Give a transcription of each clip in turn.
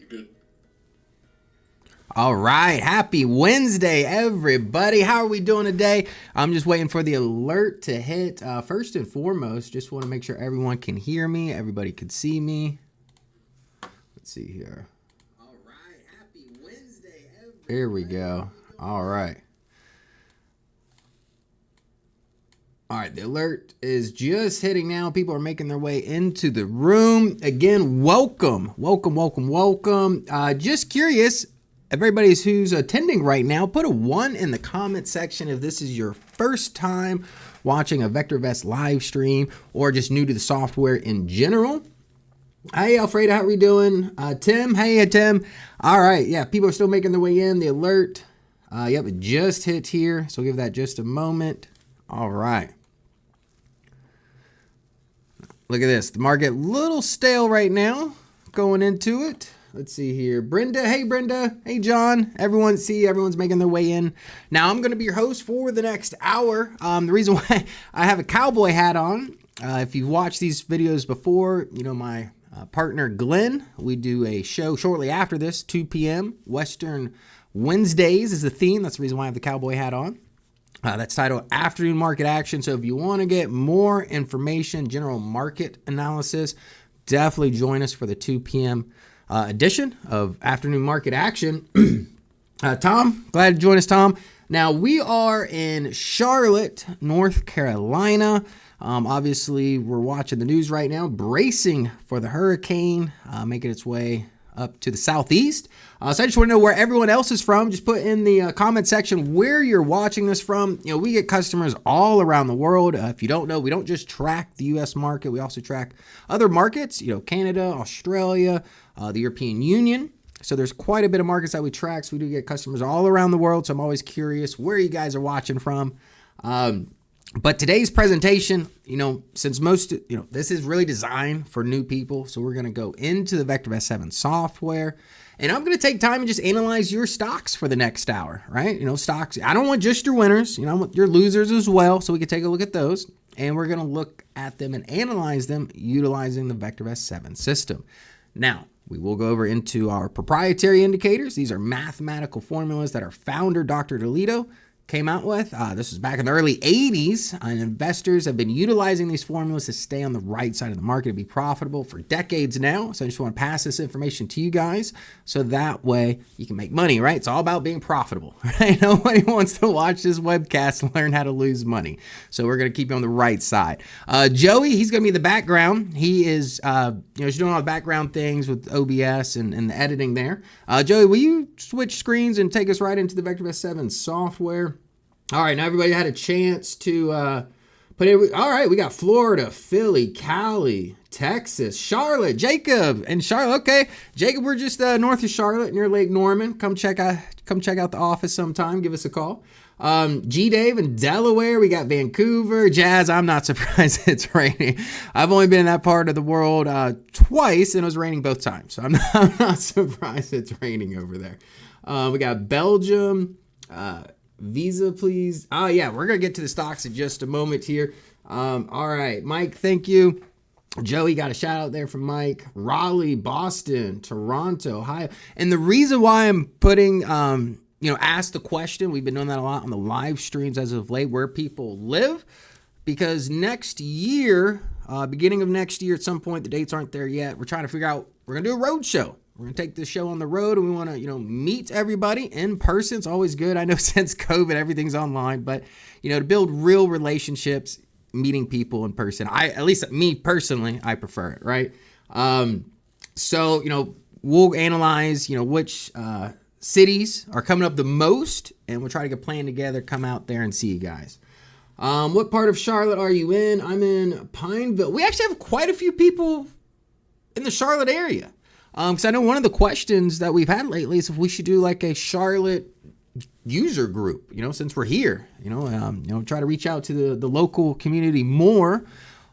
Good. All right, happy Wednesday, everybody. How are we doing today? I'm just waiting for the alert to hit. First and foremost, just want to make sure everyone can hear me, everybody can see me. Let's see here. All right, happy Wednesday, everybody. Here we go. All right. All right, the alert is just hitting now. People are making their way into the room. Again, welcome. Just curious, everybody who's attending right now, put a 1 in the comment section if this is your first time watching a VectorVest live stream or just new to the software in general. Hey, Alfredo, how are we doing? Tim, hey, Tim. All right, yeah, people are still making their way in. The alert, yep, it just hit here, so give that just a moment. All right. Look at this. The market a little stale right now going into it. Let's see here. Brenda. Hey, Brenda. Hey, John. Everyone's making their way in. Now, I'm going to be your host for the next hour. The reason why I have a cowboy hat on, if you've watched these videos before, you know my partner Glenn. We do a show shortly after this, 2 p.m. Western Wednesdays is the theme. That's the reason why I have the cowboy hat on. That's titled Afternoon Market Action. So if you want to get more information, general market analysis, definitely join us for the 2 p.m. Edition of Afternoon Market Action. Tom, glad to join us, Tom. Now, we are in Charlotte, North Carolina. Obviously, we're watching the news right now, bracing for the hurricane, making its way up to the southeast. So I just want to know where everyone else is from. Just put in the comment section where you're watching this from. You know, we get customers all around the world. If you don't know, we don't just track the U.S. market. We also track other markets, you know, Canada, Australia, the European Union. So there's quite a bit of markets that we track. So we do get customers all around the world. So I'm always curious where you guys are watching from. But today's presentation, you know, since this is really designed for new people. So we're going to go into the VectorVest 7 software, and I'm going to take time and just analyze your stocks for the next hour, right? You know, stocks, I don't want just your winners, you know, I want your losers as well. So we can take a look at those, and we're going to look at them and analyze them utilizing the VectorVest 7 system. Now, we will go over into our proprietary indicators. These are mathematical formulas that our founder, Dr. Toledo, came out with. This was back in the early 80s, and investors have been utilizing these formulas to stay on the right side of the market and be profitable for decades now. So I just want to pass this information to you guys so that way you can make money, right? It's all about being profitable, right? Nobody wants to watch this webcast and learn how to lose money. So we're going to keep you on the right side. Joey, he's going to be in the background. He is, he's doing all the background things with OBS and the editing there. Joey, will you switch screens and take us right into the VectorVest 7 software? All right, now everybody had a chance to put it. All right, we got Florida, Philly, Cali, Texas, Charlotte, Jacob, and Charlotte. Okay, Jacob, we're just north of Charlotte near Lake Norman. Come check out the office sometime. Give us a call. G Dave in Delaware. We got Vancouver, Jazz. I'm not surprised it's raining. I've only been in that part of the world twice, and it was raining both times. So I'm not surprised it's raining over there. We got Belgium. Visa, please. Oh, yeah, we're going to get to the stocks in just a moment here. All right, Mike, thank you. Joey, got a shout out there from Mike. Raleigh, Boston, Toronto, Ohio. And the reason why I'm putting, ask the question, we've been doing that a lot on the live streams as of late, where people live, because next year, beginning of next year at some point, the dates aren't there yet. We're trying to figure out, we're going to do a road show. We're going to take this show on the road, and we want to, meet everybody in person. It's always good. I know since COVID, everything's online, but, to build real relationships, meeting people in person. At least me personally, I prefer it, right? So, we'll analyze, which cities are coming up the most, and we'll try to get a plan together, come out there and see you guys. What part of Charlotte are you in? I'm in Pineville. We actually have quite a few people in the Charlotte area. Because I know one of the questions that we've had lately is if we should do like a Charlotte user group, since we're here, try to reach out to the local community more.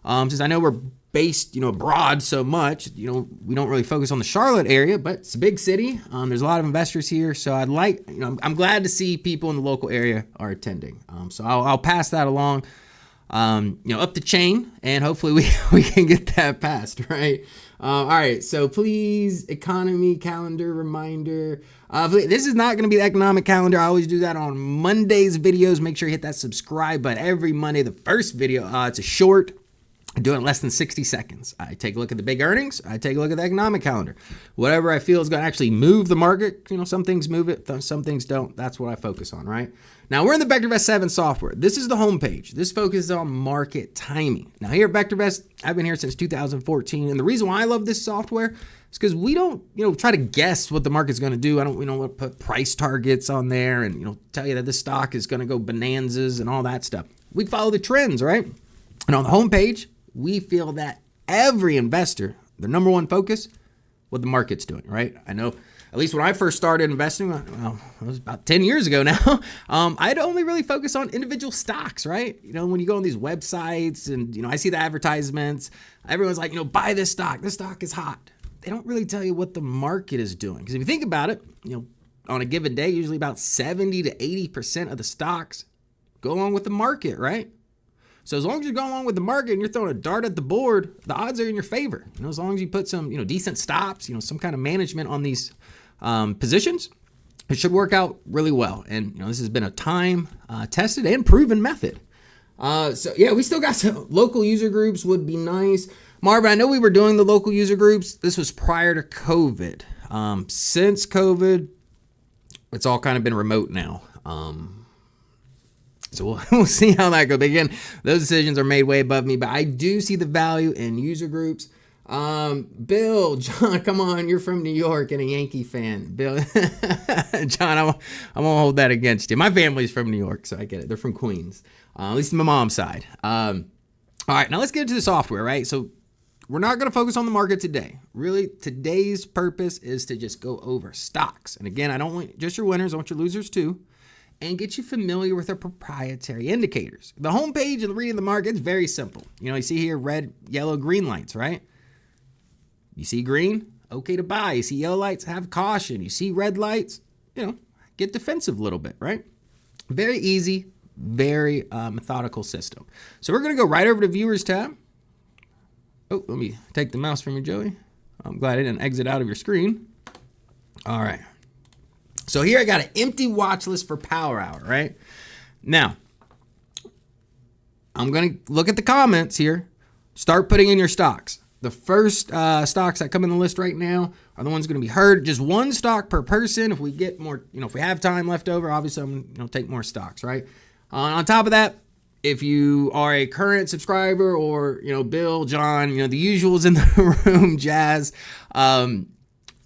Since I know we're based, abroad so much, we don't really focus on the Charlotte area, but it's a big city. There's a lot of investors here. So I'd like, I'm glad to see people in the local area are attending. So I'll pass that along, up the chain, and hopefully we can get that passed, right? All right, so please, economy calendar reminder. This is not going to be the economic calendar. I always do that on Monday's videos. Make sure you hit that subscribe button every Monday. The first video, it's a short. I do it in less than 60 seconds. I take a look at the big earnings. I take a look at the economic calendar. Whatever I feel is going to actually move the market. Some things move it, some things don't. That's what I focus on, right? Now, we're in the VectorVest 7 software. This is the homepage. This focuses on market timing. Now, here at VectorVest, I've been here since 2014. And the reason why I love this software is because we don't, try to guess what the market's going to do. We don't want to put price targets on there and, tell you that this stock is going to go bonanzas and all that stuff. We follow the trends, right? And on the homepage, we feel that every investor, their number one focus, what the market's doing, right? I know, at least when I first started investing, well, it was about 10 years ago now, I'd only really focus on individual stocks, right? When you go on these websites and, I see the advertisements, everyone's like, buy this stock is hot. They don't really tell you what the market is doing. Because if you think about it, on a given day, usually about 70 to 80% of the stocks go along with the market, right? So as long as you're going along with the market and you're throwing a dart at the board, the odds are in your favor. As long as you put some, decent stops, some kind of management on these positions, it should work out really well. And, this has been a time tested and proven method. So yeah, we still got some local user groups would be nice. Marvin, I know we were doing the local user groups. This was prior to COVID. Since COVID, it's all kind of been remote now. So we'll see how that goes. But again, those decisions are made way above me, but I do see the value in user groups. Bill, John, come on, you're from New York and a Yankee fan. Bill, John, I won't hold that against you. My family's from New York, so I get it. They're from Queens, at least my mom's side. All right, now let's get into the software, right? So we're not going to focus on the market today. Really, today's purpose is to just go over stocks. And again, I don't want just your winners, I want your losers too. And get you familiar with our proprietary indicators. The homepage and the reading the market is very simple. You see here red, yellow, green lights, right? You see green, okay to buy. You see yellow lights, have caution. You see red lights, get defensive a little bit, right? Very easy, very methodical system. So we're going to go right over to Viewers tab. Oh, let me take the mouse from you, Joey. I'm glad I didn't exit out of your screen. All right. So here I got an empty watch list for Power Hour, right? Now, I'm going to look at the comments here. Start putting in your stocks. The first stocks that come in the list right now are the ones going to be heard. Just one stock per person. If we get more, if we have time left over, obviously I'm going to take more stocks, right? On top of that, if you are a current subscriber or, Bill, John, the usuals in the room, Jazz, I'm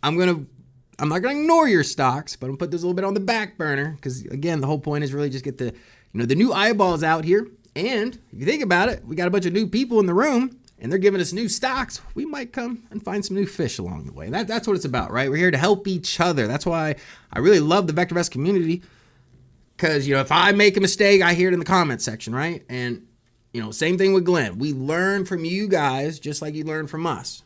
not going to ignore your stocks, but I'm going to put this a little bit on the back burner because, again, the whole point is really just get the, the new eyeballs out here. And if you think about it, we got a bunch of new people in the room and they're giving us new stocks. We might come and find some new fish along the way. That's what it's about, right? We're here to help each other. That's why I really love the VectorVest community because, if I make a mistake, I hear it in the comment section, right? And, same thing with Glenn. We learn from you guys just like you learn from us.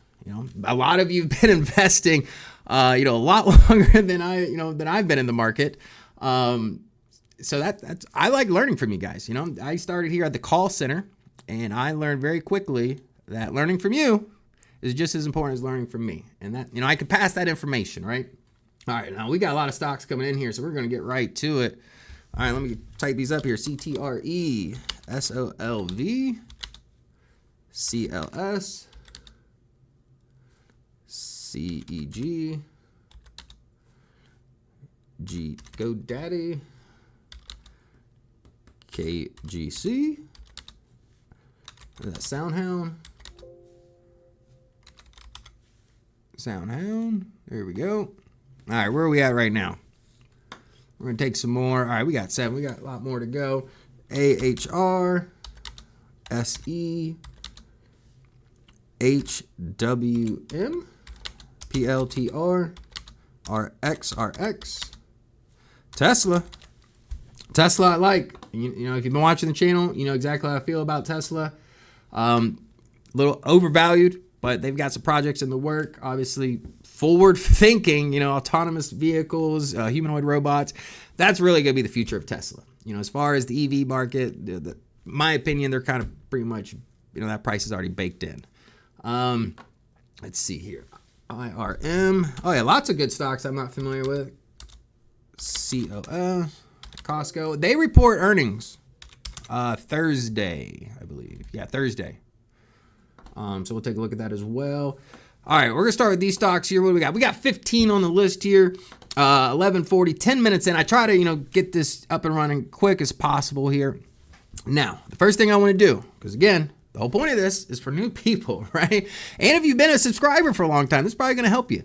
A lot of you have been investing a lot longer than I've been in the market. So that's I like learning from you guys. I started here at the call center and I learned very quickly that learning from you is just as important as learning from me. And that, I could pass that information, right? All right, now we got a lot of stocks coming in here, so we're going to get right to it. All right, let me type these up here. CTRE, SOLV, CLS, CEG, GoDaddy, KGC, that SoundHound, there we go. All right, where are we at right now? We're going to take some more. All right, we got 7. We got a lot more to go. AHR, SE, HWM, PLTR, RX, Tesla. Tesla I like. If you've been watching the channel, you know exactly how I feel about Tesla. Little overvalued, but they've got some projects in the work. Obviously, forward thinking, autonomous vehicles, humanoid robots. That's really going to be the future of Tesla. As far as the EV market, my opinion, they're kind of pretty much, that price is already baked in. Let's see here. IRM. Oh yeah, lots of good stocks I'm not familiar with. COO, Costco. They report earnings Thursday, I believe. Yeah, Thursday. So we'll take a look at that as well. All right, we're going to start with these stocks here. What do we got? We got 15 on the list here. 11:40, 10 minutes in. I try to, get this up and running quick as possible here. Now, the first thing I want to do, because again, the whole point of this is for new people, right? And if you've been a subscriber for a long time, this is probably going to help you.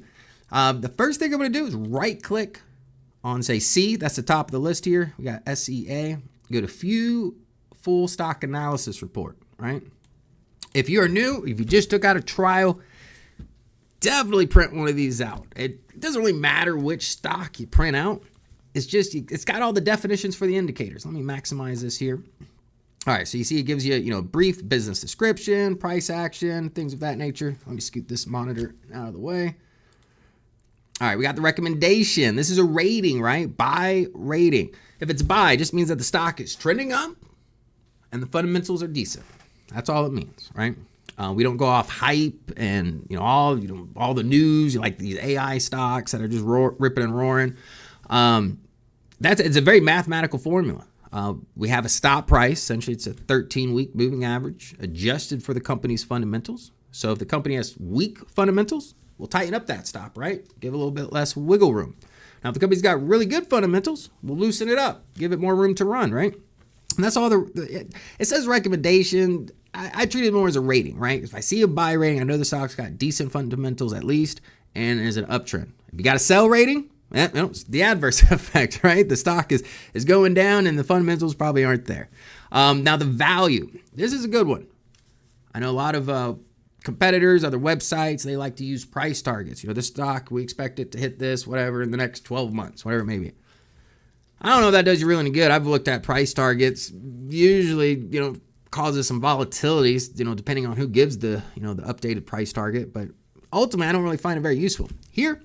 The first thing I'm going to do is right click on, say, C. That's the top of the list here. We got SEA. Go to View Full Stock Analysis Report, right? If you are new, if you just took out a trial, definitely print one of these out. It doesn't really matter which stock you print out. It's got all the definitions for the indicators. Let me maximize this here. All right, so you see it gives you, a brief business description, price action, things of that nature. Let me scoot this monitor out of the way. All right, we got the recommendation. This is a rating, right? Buy rating. If it's buy, it just means that the stock is trending up and the fundamentals are decent. That's all it means, right? We don't go off hype and all the news, like these AI stocks that are just ripping and roaring. It's a very mathematical formula. We have a stop price. Essentially, it's a 13-week moving average adjusted for the company's fundamentals. So if the company has weak fundamentals, we'll tighten up that stop, right? Give a little bit less wiggle room. Now, if the company's got really good fundamentals, we'll loosen it up, give it more room to run, right? And that's all it says recommendation. I treat it more as a rating, right? If I see a buy rating, I know the stock's got decent fundamentals at least, and is an uptrend. If you got a sell rating, it's the adverse effect, right? The stock is going down and the fundamentals probably aren't there. Now the value, this is a good one. I know a lot of competitors, other websites, they like to use price targets. This stock, we expect it to hit this, whatever, in the next 12 months, whatever it may be. I don't know if that does you really any good. I've looked at price targets. Usually, causes some volatilities, depending on who gives the updated price target. But ultimately, I don't really find it very useful. Here,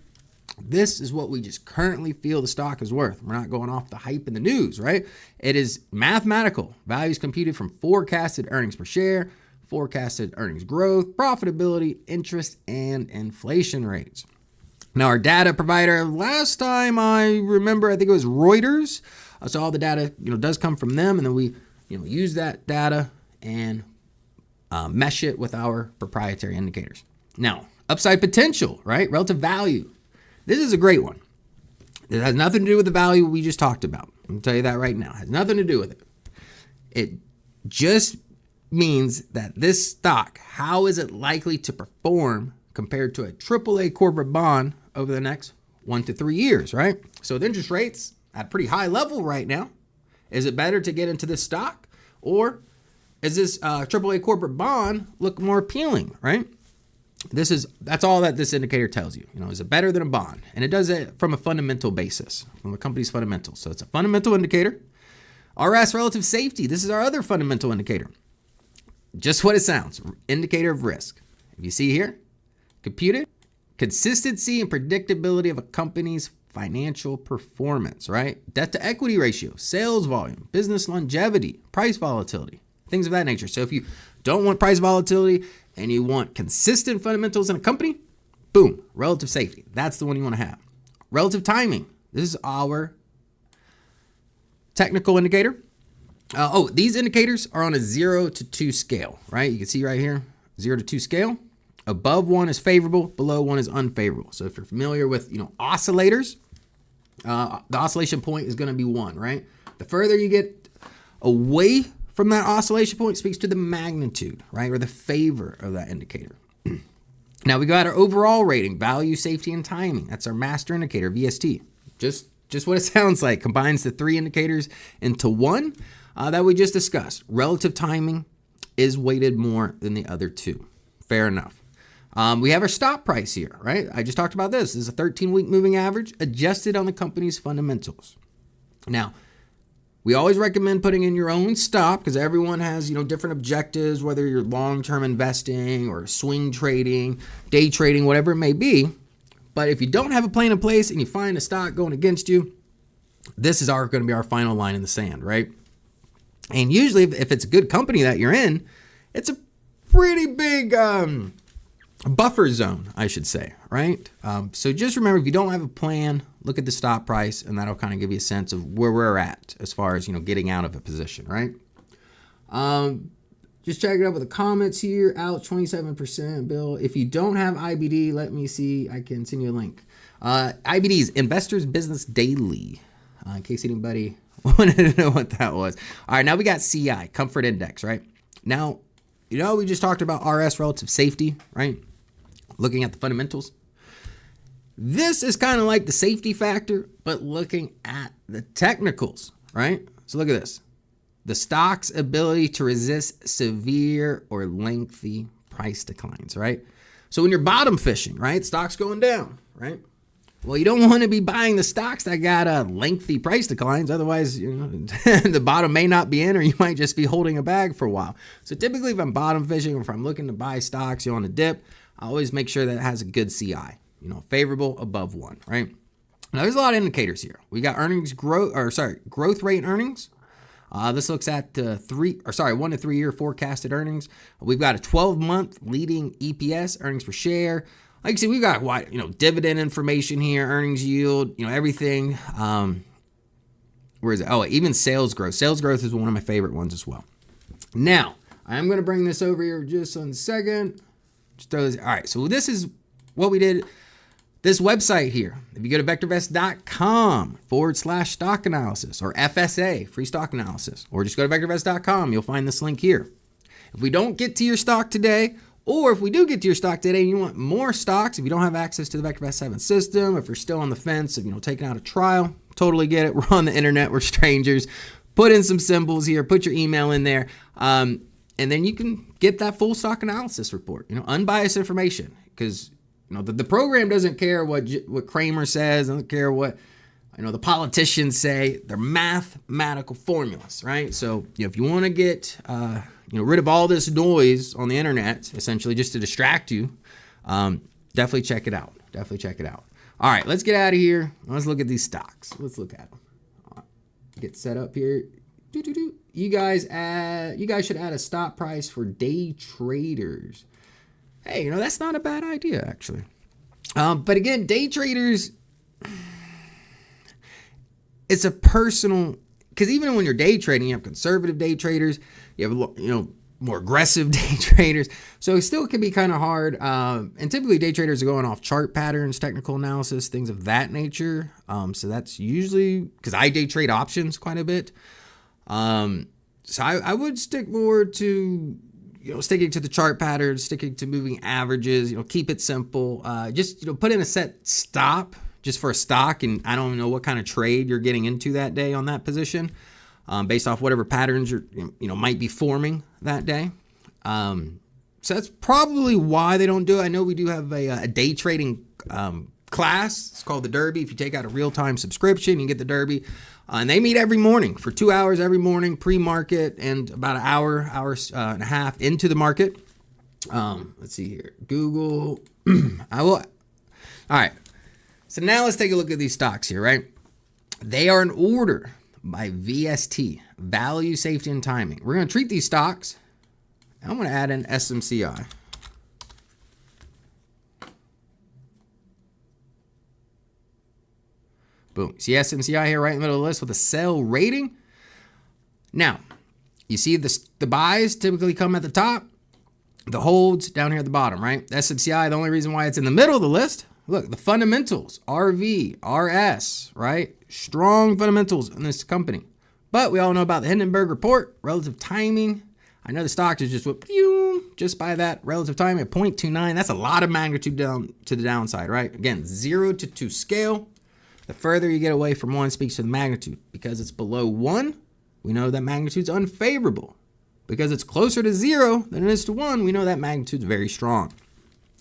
this is what we just currently feel the stock is worth. We're not going off the hype in the news, right? It is mathematical. Values computed from forecasted earnings per share, forecasted earnings growth, profitability, interest, and inflation rates. Now, our data provider, last time I remember, I think it was Reuters. So all the data, does come from them, and then we, use that data and mesh it with our proprietary indicators. Now, upside potential, right? Relative value. This is a great one. It has nothing to do with the value we just talked about. I'm going to tell you that right now. It has nothing to do with it. It just means that this stock, how is it likely to perform compared to a AAA corporate bond over the next 1 to 3 years, right? So with interest rates at a pretty high level right now, is it better to get into this stock, or is this AAA corporate bond look more appealing, right? That's all that this indicator tells you. Is it better than a bond? And it does it from a fundamental basis, from a company's fundamentals. So it's a fundamental indicator. RS relative safety. This is our other fundamental indicator. Just what it sounds, indicator of risk. If you see here, computed consistency and predictability of a company's financial performance, right? Debt to equity ratio, sales volume, business longevity, price volatility, things of that nature. So if you don't want price volatility and you want consistent fundamentals in a company, boom, relative safety. That's the one you want to have. Relative timing. This is our technical indicator. These indicators are on a 0 to 2 scale, right? You can see right here, 0 to 2 scale. Above 1 is favorable, below 1 is unfavorable. So if you're familiar with, oscillators, the oscillation point is going to be 1, right? The further you get away from that oscillation point, speaks to the magnitude, right, or the favor of that indicator. Now we got our overall rating, value, safety, and timing. That's our master indicator, VST. Just what it sounds like. Combines the 3 indicators into one that we just discussed. Relative timing is weighted more than the other 2. Fair enough. We have our stop price here, right? I just talked about this. This is a 13-week moving average adjusted on the company's fundamentals. Now, we always recommend putting in your own stop because everyone has, different objectives, whether you're long-term investing or swing trading, day trading, whatever it may be. But if you don't have a plan in place and you find a stock going against you, this is going to be our final line in the sand, right? And usually if it's a good company that you're in, it's a pretty big buffer zone, I should say, right? So just remember, if you don't have a plan, look at the stop price, and that'll kind of give you a sense of where we're at as far as, getting out of a position, right? Just check it out with the comments here. Out 27%, Bill. If you don't have IBD, let me see. I can send you a link. IBD is Investors Business Daily, in case anybody wanted to know what that was. All right, now we got CI, Comfort Index, right? Now, we just talked about RS, relative safety, right? Looking at the fundamentals. This is kind of like the safety factor, but looking at the technicals, right? So look at this. The stock's ability to resist severe or lengthy price declines, right? So when you're bottom fishing, right, stock's going down, right? Well, you don't want to be buying the stocks that got lengthy price declines. Otherwise, the bottom may not be in, or you might just be holding a bag for a while. So typically, if I'm bottom fishing or if I'm looking to buy stocks on a dip, I always make sure that it has a good CI, favorable above 1, right? Now, there's a lot of indicators here. We got growth rate earnings. This looks at 1 to 3 year forecasted earnings. We've got a 12-month leading EPS, earnings per share. Like you see, we've got dividend information here, earnings yield, everything. Where is it? Oh, even sales growth. Sales growth is one of my favorite ones as well. Now, I'm going to bring this over here just one second. Just throw this. All right, so this is what we did. This website here, if you go to VectorVest.com/stock analysis or FSA, free stock analysis, or just go to VectorVest.com, you'll find this link here. If we don't get to your stock today, or if we do get to your stock today and you want more stocks, if you don't have access to the VectorVest 7 system, if you're still on the fence of taking out a trial, totally get it. We're on the internet, we're strangers. Put in some symbols here, put your email in there, and then you can get that full stock analysis report. Unbiased information, because the program doesn't care what Kramer says, doesn't care what the politicians say. They're mathematical formulas, right? So if you want to get rid of all this noise on the internet, essentially just to distract you, definitely check it out. All right, let's get out of here. Let's look at these stocks. Let's look at them. Get set up here. You guys should add a stop price for day traders. Hey, that's not a bad idea, actually. But again, day traders, it's a personal, because even when you're day trading, you have conservative day traders, you have, more aggressive day traders. So it still can be kind of hard. And typically day traders are going off chart patterns, technical analysis, things of that nature. So that's usually, because I day trade options quite a bit. So I would stick more to, sticking to the chart patterns, sticking to moving averages, keep it simple. Just, put in a set stop just for a stock, and I don't know what kind of trade you're getting into that day on that position, based off whatever patterns you're, might be forming that day. So that's probably why they don't do it. I know we do have a day trading class. It's called the Derby. If you take out a real-time subscription, you get the Derby. And they meet every morning for 2 hours every morning, pre-market, and about an hour and a half into the market. Let's see here. Google. All right. So now let's take a look at these stocks here, right? They are in order by VST, value, safety, and timing. We're going to treat these stocks. I'm going to add in SMCI. Boom. See SMCI here right in the middle of the list with a sell rating. Now, you see the buys typically come at the top, the holds down here at the bottom, right? SMCI, the only reason why it's in the middle of the list, look, the fundamentals, RV, RS, right? Strong fundamentals in this company. But we all know about the Hindenburg report, relative timing. I know the stock is just by that relative timing at 0.29. That's a lot of magnitude down to the downside, right? Again, 0 to 2 scale. The further you get away from 1 speaks to the magnitude. Because it's below 1, we know that magnitude's unfavorable. Because it's closer to 0 than it is to 1, we know that magnitude's very strong.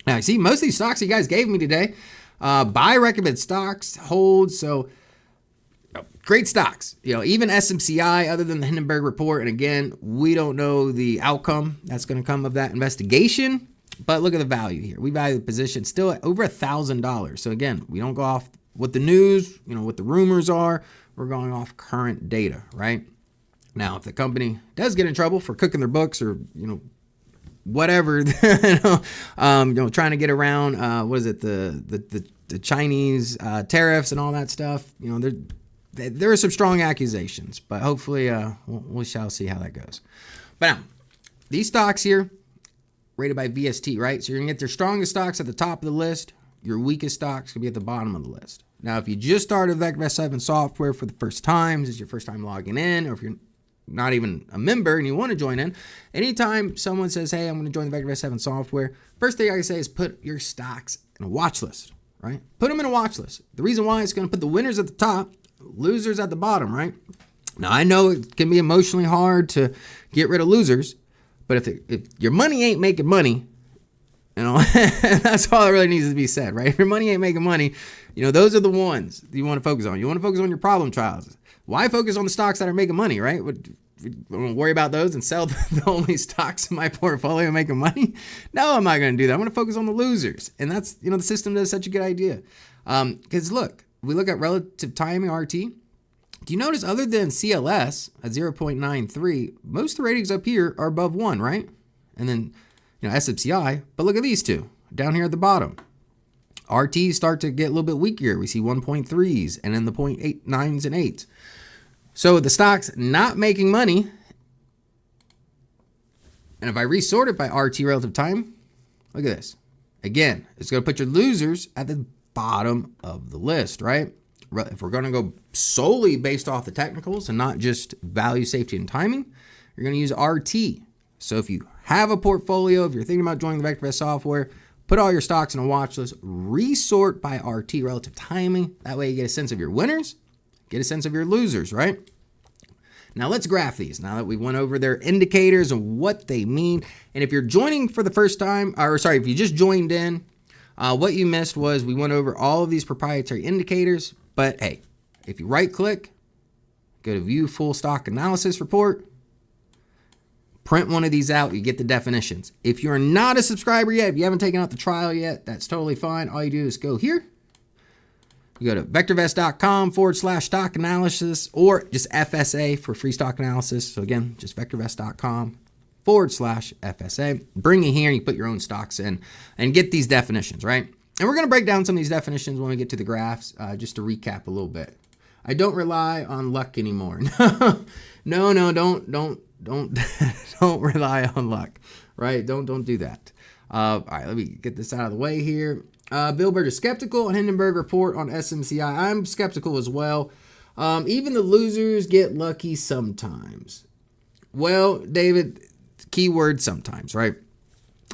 Now, you see, most of these stocks you guys gave me today, buy recommended stocks, hold, so great stocks. Even SMCI, other than the Hindenburg report, and again, we don't know the outcome that's going to come of that investigation, but look at the value here. We value the position still at over $1,000. So again, we don't go off what the news, what the rumors are. We're going off current data, right? Now, if the company does get in trouble for cooking their books or, whatever, trying to get around, what is it, the Chinese tariffs and all that stuff. There are some strong accusations, but hopefully we shall see how that goes. But now, these stocks here, rated by VST, right? So you're going to get your strongest stocks at the top of the list. Your weakest stocks could be at the bottom of the list. Now, if you just started VectorVest 7 software for the first time, this is your first time logging in, or if you're not even a member and you want to join in, anytime someone says, hey, I'm going to join the VectorVest 7 software, first thing I can say is put your stocks in a watch list, right? Put them in a watch list. The reason why it's going to put the winners at the top, losers at the bottom, right? Now, I know it can be emotionally hard to get rid of losers, but if your money ain't making money, that's all that really needs to be said, right? If your money ain't making money, those are the ones that you want to focus on. You want to focus on your problem childs. Why focus on the stocks that are making money, right? I want to worry about those and sell the only stocks in my portfolio making money? No, I'm not going to do that. I'm going to focus on the losers. And that's, the system does such a good idea. Because look, we look at relative timing, RT. Do you notice other than CLS at 0.93, most of the ratings up here are above 1, right? And then, SMCI. But look at these two down here at the bottom. RTs start to get a little bit weaker. We see 1.3s and then the 0.89s and 8s. So the stock's not making money. And if I resort it by RT relative time, look at this. Again, it's going to put your losers at the bottom of the list, right? If we're going to go solely based off the technicals and not just value, safety, and timing, you're going to use RT. So if you have a portfolio, if you're thinking about joining the VectorVest software, put all your stocks in a watch list, resort by RT relative timing. That way you get a sense of your winners, get a sense of your losers, right? Now let's graph these now that we went over their indicators and what they mean. And if you're joining for the first time, if you just joined in, what you missed was we went over all of these proprietary indicators. But hey, if you right click, go to view full stock analysis report, print one of these out, you get the definitions. If you're not a subscriber yet, if you haven't taken out the trial yet, that's totally fine. All you do is go here. You go to vectorvest.com/stock analysis, or just FSA for free stock analysis. So again, just vectorvest.com/FSA. Bring it here and you put your own stocks in and get these definitions, right? And we're going to break down some of these definitions when we get to the graphs, just to recap a little bit. I don't rely on luck anymore. No, don't rely on luck, right? Don't do that. All right, let me get this out of the way here. Bill Burger skeptical on Hindenburg report on SMCI. I'm skeptical as well. Even the losers get lucky sometimes. Well, David, keyword sometimes, right?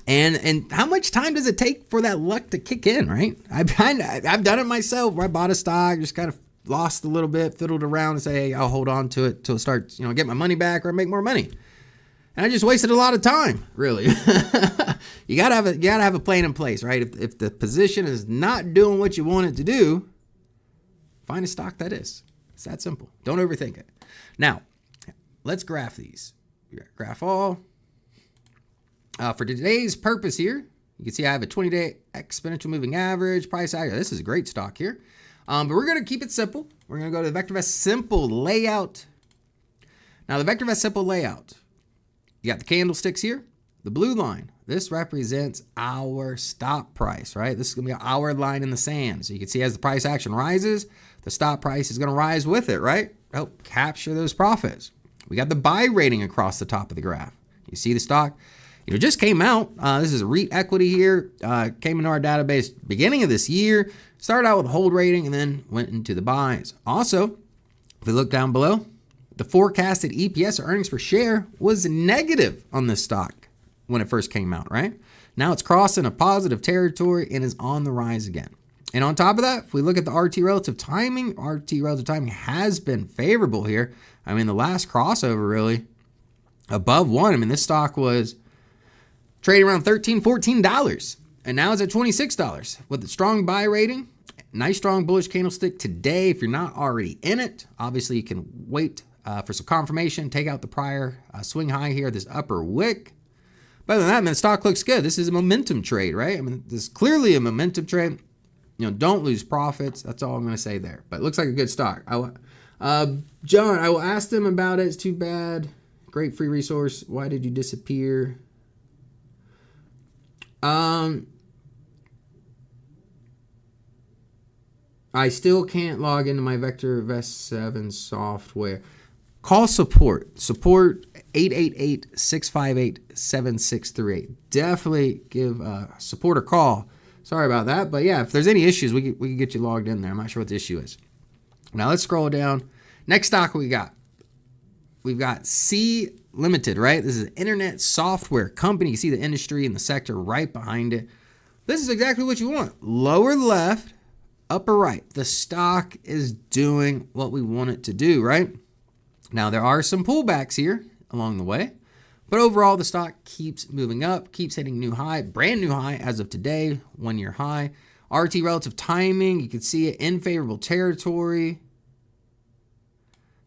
And how much time does it take for that luck to kick in, right? I've done it myself where I bought a stock, just kind of lost a little bit, fiddled around and say, hey, I'll hold on to it till it starts, get my money back or make more money. And I just wasted a lot of time, really. You gotta have a plan in place, right? If the position is not doing what you want it to do, find a stock that is. It's that simple. Don't overthink it. Now, let's graph these. Graph all. For today's purpose here, you can see I have a 20-day exponential moving average, price action. This is a great stock here. But we're going to keep it simple. We're going to go to the VectorVest simple layout. Now, the VectorVest simple layout, you got the candlesticks here, the blue line. This represents our stop price, right? This is going to be our line in the sand. So you can see as the price action rises, the stop price is going to rise with it, right? Help capture those profits. We got the buy rating across the top of the graph. You see the stock? It just came out. This is a REIT equity here. Came into our database beginning of this year. Started out with a hold rating and then went into the buys. Also, if we look down below, the forecasted EPS or earnings per share was negative on this stock when it first came out, right? Now it's crossing a positive territory and is on the rise again. And on top of that, if we look at the RT relative timing has been favorable here. I mean, the last crossover really above 1. I mean, this stock was trading around $13, $14, and now it's at $26 with a strong buy rating. Nice strong bullish candlestick today. If you're not already in it, obviously you can wait for some confirmation, take out the prior swing high here, this upper wick. But other than that, man, the stock looks good. This is a momentum trade, right? I mean, this is clearly a momentum trade. Don't lose profits. That's all I'm going to say there. But it looks like a good stock. John, I will ask them about it. It's too bad. Great free resource. Why did you disappear? I still can't log into my VectorVest 7 software. Call support 888-658-7638. Definitely give support a call. Sorry about that, but yeah, if there's any issues, we can get you logged in there. I'm not sure what the issue is. Now let's scroll down. Next stock we've got C Limited, right? This is an internet software company. You see the industry and the sector right behind it. This is exactly what you want. Lower left, upper right. The stock is doing what we want it to do, right? Now, there are some pullbacks here along the way, but overall, the stock keeps moving up, keeps hitting new high, brand new high as of today, 1 year high. RT relative timing, you can see it in favorable territory.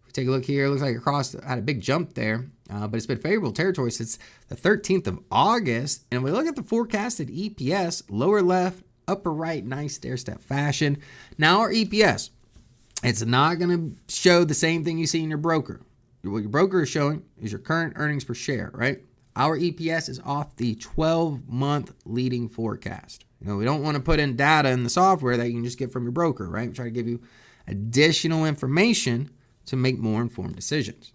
If we take a look here, it looks like had a big jump there, but it's been favorable territory since the 13th of August. And we look at the forecasted EPS, lower left, upper right, nice stair-step fashion. Now our EPS. It's not going to show the same thing you see in your broker. What your broker is showing is your current earnings per share, right? Our EPS is off the 12-month leading forecast. We don't want to put in data in the software that you can just get from your broker, right? We try to give you additional information to make more informed decisions.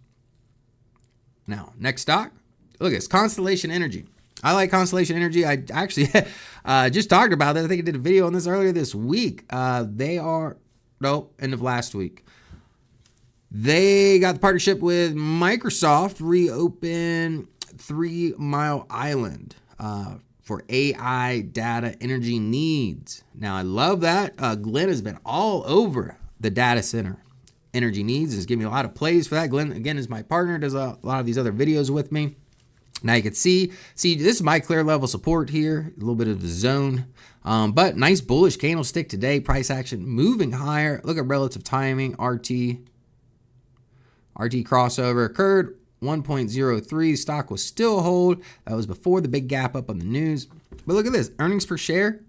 Now, next stock. Look, it's Constellation Energy. I like Constellation Energy. I actually just talked about that. I think I did a video on this earlier this week. End of last week. They got the partnership with Microsoft, reopen 3 Mile Island for AI data energy needs. Now, I love that. Glenn has been all over the data center energy needs. He's giving me a lot of plays for that. Glenn, again, is my partner, does a lot of these other videos with me. Now you can see this is my clear level support here, a little bit of the zone, but nice bullish candlestick today. Price action moving higher. Look at relative timing. RT crossover occurred 1.03. Stock was still a hold. That was before the big gap up on the news. But look at this, earnings per share.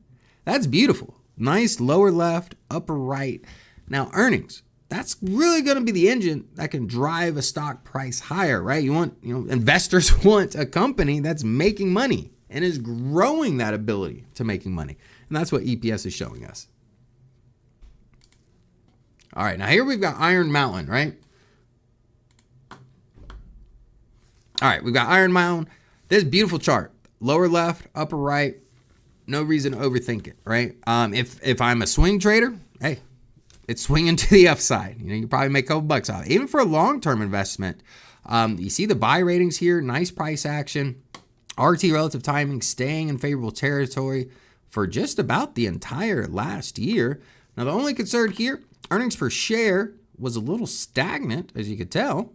That's beautiful. Nice lower left, upper right. Now earnings. That's really going to be the engine that can drive a stock price higher, right? Investors want a company that's making money and is growing that ability to making money. And that's what EPS is showing us. All right, now here we've got Iron Mountain, right? All right, we've got Iron Mountain. This beautiful chart, lower left, upper right. No reason to overthink it, right? If I'm a swing trader, hey, it's swinging to the upside. You probably make a couple bucks off it. Even for a long-term investment, you see the buy ratings here, nice price action. RT relative timing staying in favorable territory for just about the entire last year. Now, the only concern here, earnings per share was a little stagnant, as you could tell,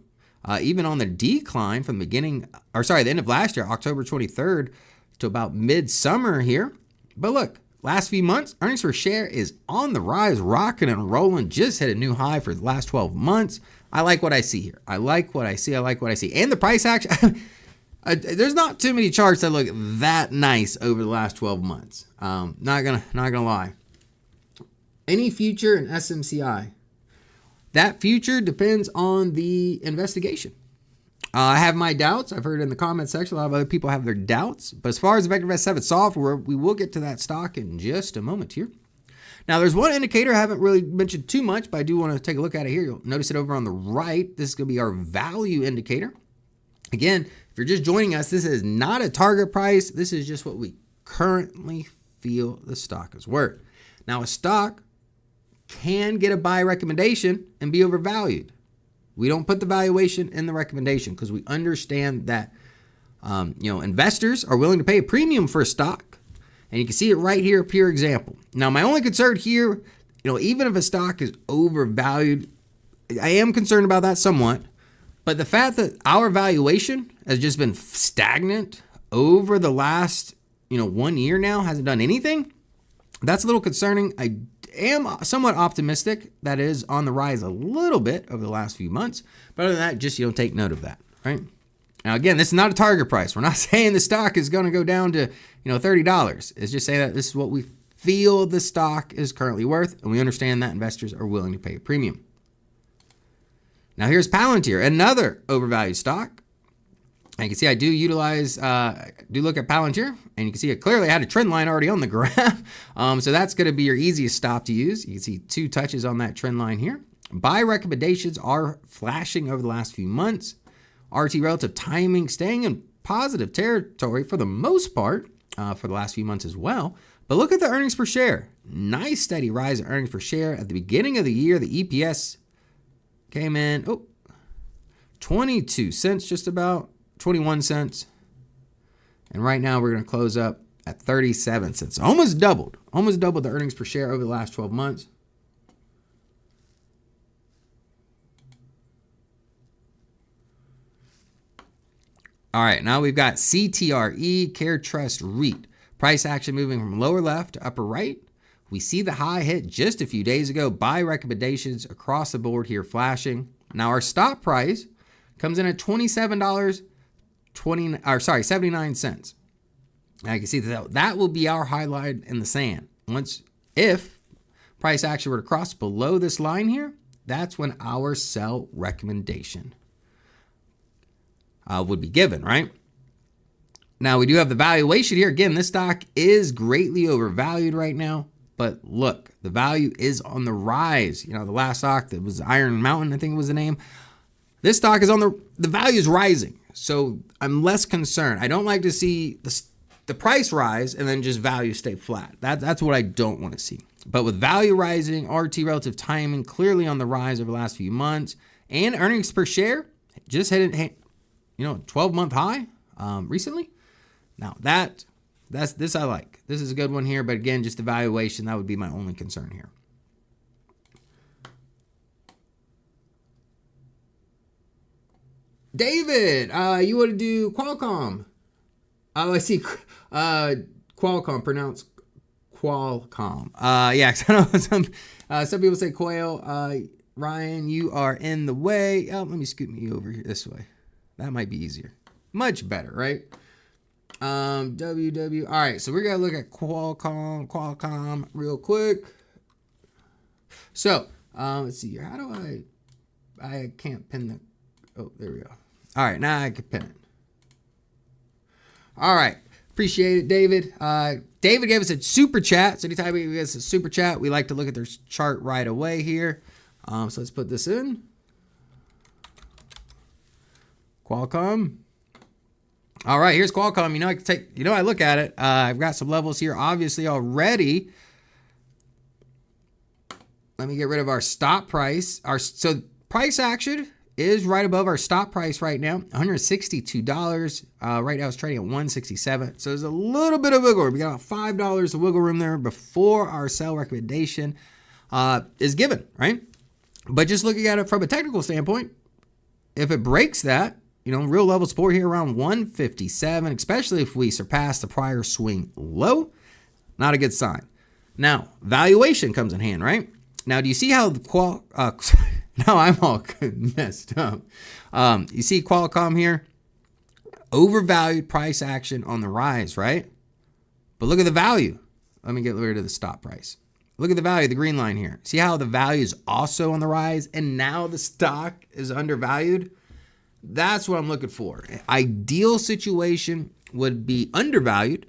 even on the decline from the end of last year, October 23rd to about midsummer here. But look, last few months, earnings per share is on the rise, rocking and rolling, just hit a new high for the last 12 months. I like what I see here. I like what I see. And the price action, there's not too many charts that look that nice over the last 12 months. Not gonna lie. Any future in SMCI, that future depends on the investigation. I have my doubts. I've heard in the comment section, a lot of other people have their doubts. But as far as the VectorVest 7 software, we will get to that stock in just a moment here. Now, there's one indicator I haven't really mentioned too much, but I do want to take a look at it here. You'll notice it over on the right. This is going to be our value indicator. Again, if you're just joining us, this is not a target price. This is just what we currently feel the stock is worth. Now, a stock can get a buy recommendation and be overvalued. We don't put the valuation in the recommendation because we understand that investors are willing to pay a premium for a stock. And you can see it right here, a pure example. Now, my only concern here, even if a stock is overvalued, I am concerned about that somewhat. But the fact that our valuation has just been stagnant over the last, 1 year now, hasn't done anything, that's a little concerning. I am somewhat optimistic that it is on the rise a little bit over the last few months. But other than that, just take note of that, right? Now, again, this is not a target price. We're not saying the stock is going to go down to, $30. It's just saying that this is what we feel the stock is currently worth, and we understand that investors are willing to pay a premium. Now, here's Palantir, another overvalued stock. And you can see I do utilize, do look at Palantir, and you can see it clearly had a trend line already on the graph. So that's going to be your easiest stop to use. You can see 2 touches on that trend line here. Buy recommendations are flashing over the last few months. RT relative timing staying in positive territory for the most part for the last few months as well. But look at the earnings per share. Nice steady rise in earnings per share. At the beginning of the year, the EPS came in, 22 cents just about. 21 cents. And right now we're going to close up at 37 cents. Almost doubled the earnings per share over the last 12 months. All right, now we've got CTRE, Care Trust REIT. Price action moving from lower left to upper right. We see the high hit just a few days ago. Buy recommendations across the board here flashing. Now our stop price comes in at $79 cents. Now you can see that will be our highlight in the sand. If price action were to cross below this line here, that's when our sell recommendation would be given, right? Now we do have the valuation here. Again, this stock is greatly overvalued right now, but look, the value is on the rise. The last stock that was Iron Mountain, I think was the name. This stock is on the value is rising. So I'm less concerned. I don't like to see the price rise and then just value stay flat. That's what I don't want to see. But with value rising, RT relative timing clearly on the rise over the last few months, and earnings per share just hit 12-month high recently. Now that's this I like. This is a good one here, but again, just the valuation, that would be my only concern here. David, you want to do Qualcomm? Oh, I see. Qualcomm, pronounced Qualcomm. Yeah, cause I know some people say quail. Ryan, you are in the way. Oh, let me scoot me over here this way. That might be easier. Much better, right? WW. All right, so we're gonna look at Qualcomm real quick. So, let's see here. How do I can't pin the. Oh, there we go. All right, now I can pin it. All right, appreciate it, David. David gave us a super chat. So anytime he gives us a super chat, we like to look at their chart right away here. So let's put this in. Qualcomm. All right, here's Qualcomm. I can take. I look at it. I've got some levels here, obviously already. Let me get rid of our stop price. So price action is right above our stop price right now, $162. Right now it's trading at $167. So there's a little bit of wiggle room. We got about $5 of wiggle room there before our sell recommendation is given, right? But just looking at it from a technical standpoint, if it breaks that, real level support here around 157, especially if we surpass the prior swing low, not a good sign. Now, valuation comes in hand, right? Now, do you see how the now I'm all messed up. You see Qualcomm here, overvalued price action on the rise, right? But look at the value. Let me get rid of the stop price. Look at the value, the green line here. See how the value is also on the rise and now the stock is undervalued? That's what I'm looking for. Ideal situation would be undervalued.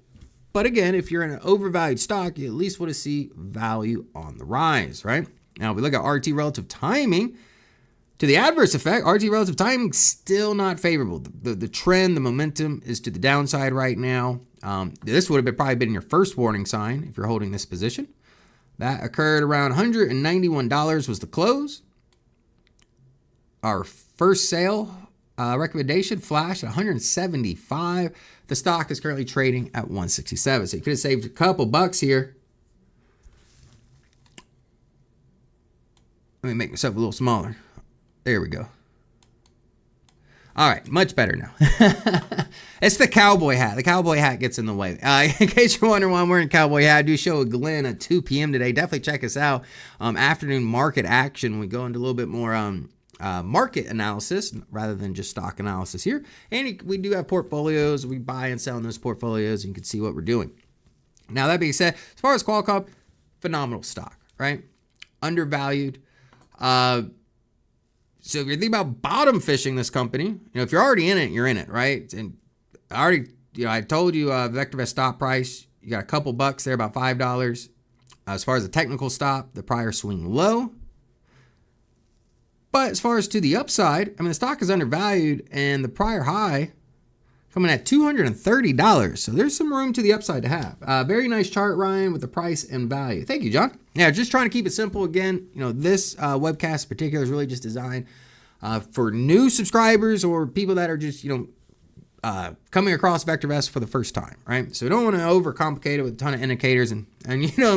But again, if you're in an overvalued stock, you at least want to see value on the rise, right? Now, if we look at RT relative timing, to the adverse effect, RT relative timing still not favorable. The trend, the momentum is to the downside right now. This would have probably been your first warning sign if you're holding this position. That occurred around $191 was the close. Our first sale recommendation flashed at 175. The stock is currently trading at 167. So you could have saved a couple bucks here. Let me make myself a little smaller. There we go. All right, much better now. It's the cowboy hat. The cowboy hat gets in the way. In case you're wondering why I'm wearing a cowboy hat, I do show a Glenn at 2 p.m. today. Definitely check us out. Afternoon market action. We go into a little bit more market analysis rather than just stock analysis here. And we do have portfolios. We buy and sell in those portfolios. And you can see what we're doing. Now, that being said, as far as So if you're thinking about bottom fishing this company, if you're already in it, you're in it, right? And I told you VectorVest stop price, you got a couple bucks there, about $5. As far as the technical stop, the prior swing low. But as far as to the upside, the stock is undervalued and the prior high coming at $230. So there's some room to the upside to have. Very nice chart, Ryan, with the price and value. Thank you, John. Yeah, just trying to keep it simple. Again, this webcast in particular is really just designed for new subscribers or people that are just, coming across VectorVest for the first time, right? So don't want to overcomplicate it with a ton of indicators. And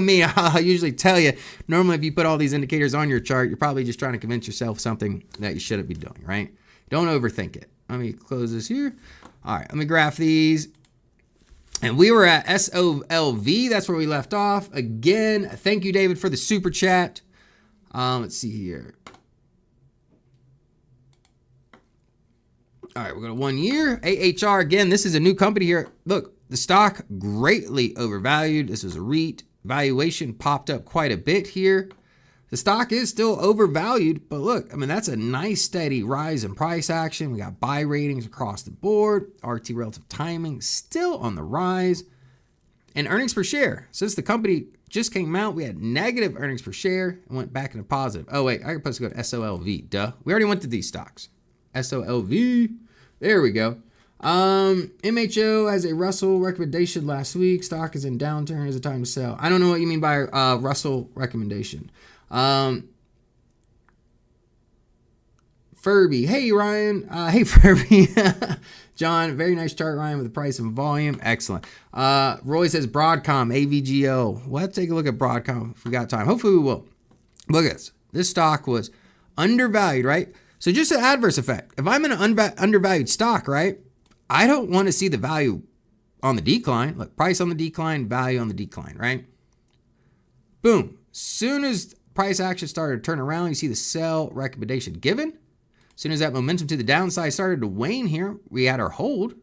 me, I'll usually tell you, normally if you put all these indicators on your chart, you're probably just trying to convince yourself something that you shouldn't be doing, right? Don't overthink it. Let me close this here. All right, let me graph these. And we were at SOLV. That's where we left off. Again, thank you, David, for the super chat. Let's see here. All right, we're going to 1 year. AHR, again, this is a new company here. Look, the stock greatly overvalued. This is a REIT. Valuation popped up quite a bit here. The stock is still overvalued, but look, that's a nice steady rise in price action. We got buy ratings across the board. RT relative timing still on the rise. And earnings per share. Since the company just came out, we had negative earnings per share and went back into positive. Oh, wait, I supposed to go to SOLV. Duh. We already went to these stocks. SOLV. There we go. MHO has a Russell recommendation last week. Stock is in downturn. Is it time to sell? I don't know what you mean by Russell recommendation. Furby. Hey, Ryan. Hey, Furby. John, very nice chart, Ryan, with the price and volume. Excellent. Roy says Broadcom, AVGO. We'll have to take a look at Broadcom if we got time. Hopefully we will. Look at this. This stock was undervalued, right? So just an adverse effect. If I'm in an undervalued stock, right, I don't want to see the value on the decline. Look, price on the decline, value on the decline, right? Boom. Soon as price action started to turn around, you see the sell recommendation given. As soon as that momentum to the downside started to wane here, we had our hold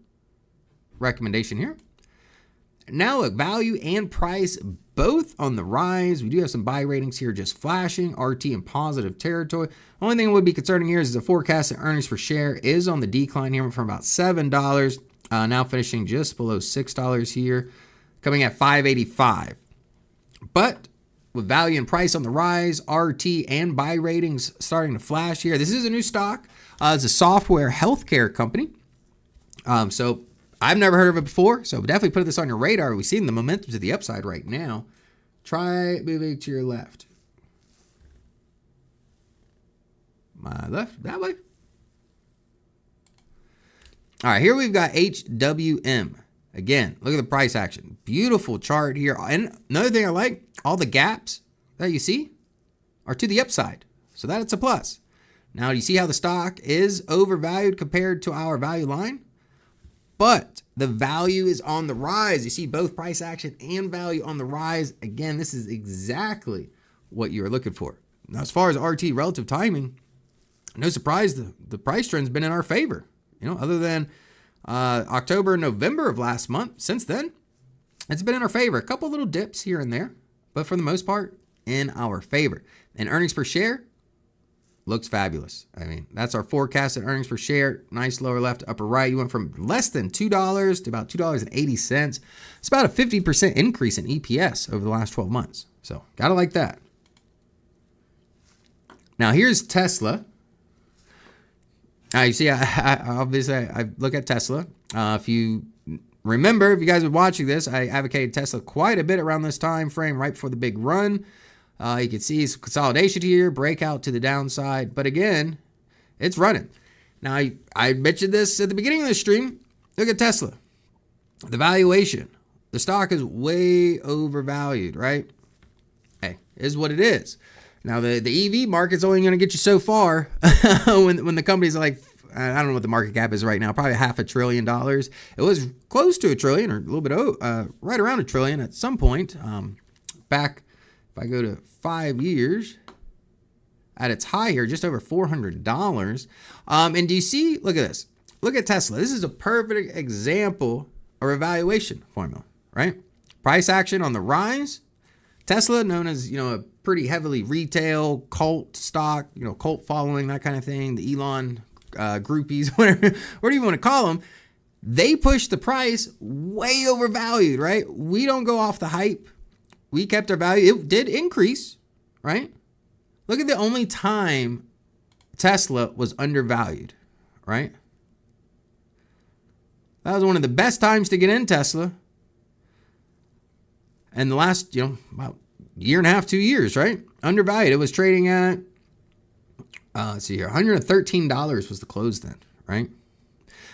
recommendation here. Now look, value and price both on the rise. We do have some buy ratings here just flashing. RT in positive territory. Only thing that would be concerning here is the forecasted earnings per share is on the decline here from about $7, now finishing just below $6 here, coming at $5.85. But with value and price on the rise, RT and buy ratings starting to flash here. This is a new stock. It's a software healthcare company. So I've never heard of it before, so definitely put this on your radar. We're seeing the momentum to the upside right now. Try moving to your left. My left, that way. All right, here we've got HWM. Again, look at the price action. Beautiful chart here. And another thing I like, all the gaps that you see are to the upside. So that's a plus. Now, do you see how the stock is overvalued compared to our value line? But the value is on the rise. You see both price action and value on the rise. Again, this is exactly what you're looking for. Now, as far as RT relative timing, no surprise, the price trend's been in our favor. Other than October and November of last month, since then, it's been in our favor. A couple little dips here and there, but for the most part, in our favor. And earnings per share looks fabulous. That's our forecasted earnings per share. Nice lower left, upper right. You went from less than $2 to about $2.80. It's about a 50% increase in EPS over the last 12 months. So, gotta like that. Now, here's Tesla. You see, I look at Tesla. If you remember, if you guys were watching this, I advocated Tesla quite a bit around this time frame, right before the big run. You can see some consolidation here, breakout to the downside. But again, it's running. Now, I mentioned this at the beginning of the stream. Look at Tesla. The valuation. The stock is way overvalued, right? Hey, is what it is. Now, the EV market's only going to get you so far when the company's like, I don't know what the market cap is right now, probably $500 billion. It was close to $1 trillion or a little bit, right around $1 trillion at some point. Back, if I go to 5 years, at its high here, just over $400. And do you see, look at this. Look at Tesla. This is a perfect example of a valuation formula, right? Price action on the rise. Tesla, known as, a pretty heavily retail cult stock, cult following, that kind of thing. The Elon groupies, whatever you want to call them. They pushed the price way overvalued, right? We don't go off the hype. We kept our value. It did increase, right? Look at the only time Tesla was undervalued, right? That was one of the best times to get in Tesla. And the last, about year and a half, 2 years, right? Undervalued. It was trading at, let's see here, $113 was the close then, right?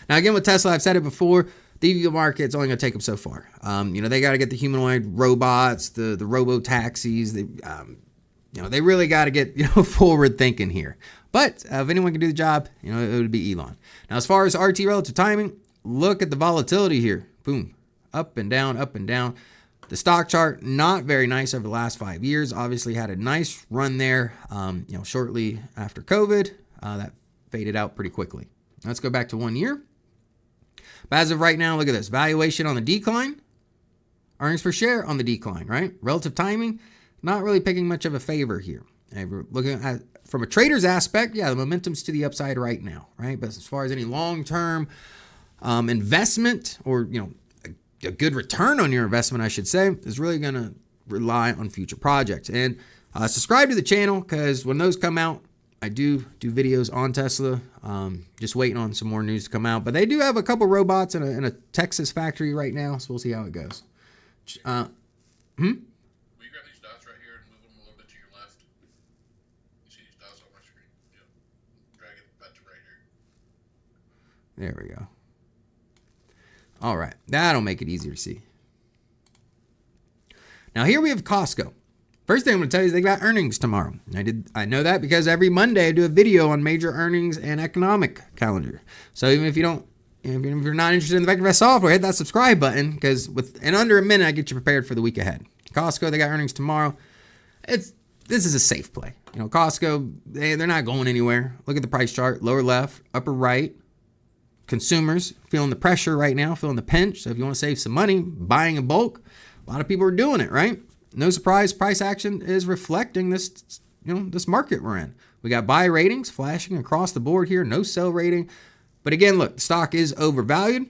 Now, again, with Tesla, I've said it before, the EV market's only going to take them so far. They got to get the humanoid robots, the robo-taxis. They really got to get, forward thinking here. But if anyone can do the job, it would be Elon. Now, as far as RT relative timing, look at the volatility here. Boom. Up and down, up and down. The stock chart, not very nice over the last 5 years. Obviously had a nice run there, shortly after COVID. That faded out pretty quickly. Let's go back to 1 year. But as of right now, look at this. Valuation on the decline. Earnings per share on the decline, right? Relative timing, not really picking much of a favor here. And we're looking at, from a trader's aspect, the momentum's to the upside right now, right? But as far as any long-term investment or, a good return on your investment, I should say, is really going to rely on future projects. And subscribe to the channel, because when those come out, I do videos on Tesla. Just waiting on some more news to come out. But they do have a couple robots in a Texas factory right now, so we'll see how it goes. Will you grab these dots right here and move them a little bit to your left? You see these dots on my screen? Yep. Drag it back to right here. There we go. All right, that'll make it easier to see. Now here we have Costco. First thing I'm going to tell you is they got earnings tomorrow. I know that because every Monday I do a video on major earnings and economic calendar. So even if if you're not interested in the VectorVest software, hit that subscribe button, because in under a minute I get you prepared for the week ahead. Costco, they got earnings tomorrow. This is a safe play. Costco, they're not going anywhere. Look at the price chart, lower left, upper right. Consumers feeling the pressure right now, feeling the pinch. So if you want to save some money, buying in bulk, a lot of people are doing it, right? No surprise, price action is reflecting this, this market we're in. We got buy ratings flashing across the board here, no sell rating. But again, look, the stock is overvalued,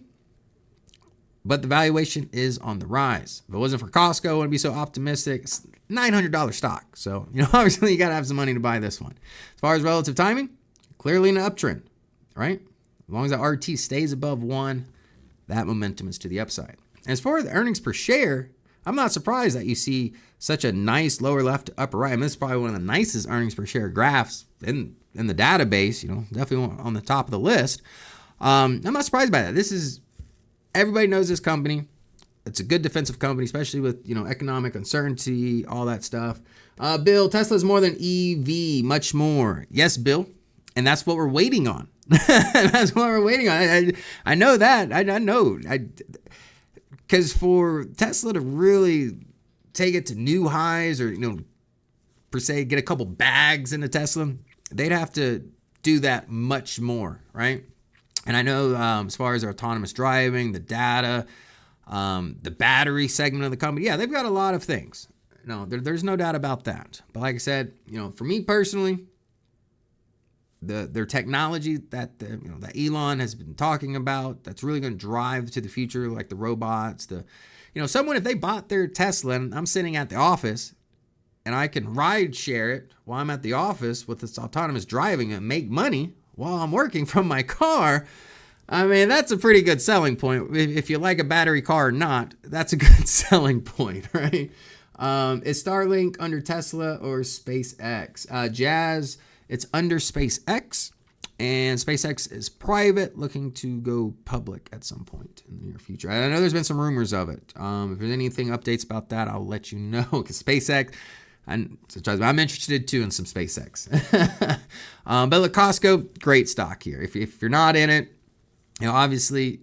but the valuation is on the rise. If it wasn't for Costco, I wouldn't be so optimistic. It's $900 stock. So, obviously you got to have some money to buy this one. As far as relative timing, clearly in an uptrend, right? As long as that RT stays above 1, that momentum is to the upside. As far as the earnings per share, I'm not surprised that you see such a nice lower left to upper right. This is probably one of the nicest earnings per share graphs in the database, definitely on the top of the list. I'm not surprised by that. Everybody knows this company. It's a good defensive company, especially with, economic uncertainty, all that stuff. Bill, Tesla's more than EV, much more. Yes, Bill. And that's what we're waiting on. That's what we're waiting on. I know that. I know. Because for Tesla to really take it to new highs, or, per se, get a couple bags into Tesla, they'd have to do that much more, right? And I know as far as their autonomous driving, the data, the battery segment of the company, they've got a lot of things. There's no doubt about that. But like I said, for me personally, their technology that that Elon has been talking about, that's really going to drive to the future, like the robots, someone, if they bought their Tesla and I'm sitting at the office and I can ride share it while I'm at the office with this autonomous driving and make money while I'm working from my car, that's a pretty good selling point. If you like a battery car or not, that's a good selling point, right? Is Starlink under Tesla or SpaceX? Jazz, it's under SpaceX, and SpaceX is private, looking to go public at some point in the near future. I know there's been some rumors of it. If there's anything updates about that, I'll let you know, because SpaceX, I'm interested too in some SpaceX. But look, Costco, great stock here. If you're not in it, obviously,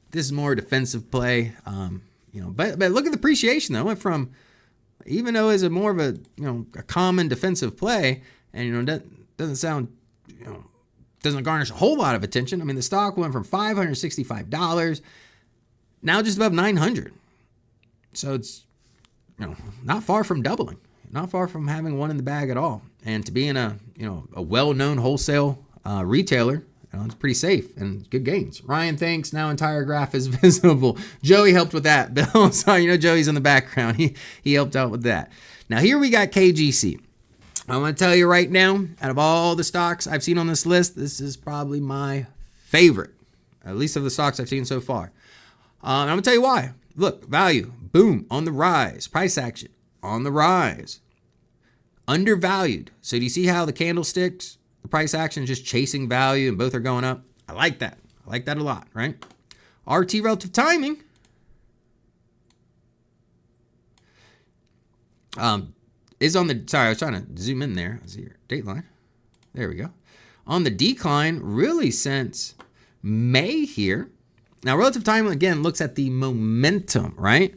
this is more a defensive play. But look at the appreciation though. It went from, even though it's more of a common defensive play, and doesn't sound, doesn't garnish a whole lot of attention. The stock went from $565 now just above $900. So it's not far from doubling, not far from having one in the bag at all. And to be in a well-known wholesale retailer, it's pretty safe and good gains. Ryan, thanks. Now entire graph is visible. Joey helped with that. Bill, so Joey's in the background. He helped out with that. Now here we got KGC. I'm going to tell you right now, out of all the stocks I've seen on this list, this is probably my favorite, at least of the stocks I've seen so far. I'm going to tell you why. Look, value, boom, on the rise. Price action, on the rise. Undervalued. So do you see how the candlesticks, the price action is just chasing value and both are going up? I like that. I like that a lot, right? RT relative timing. Is on the, sorry, I was trying to zoom in there. Let's see your dateline. There we go. On the decline, really since May here. Now, relative time, again, looks at the momentum, right?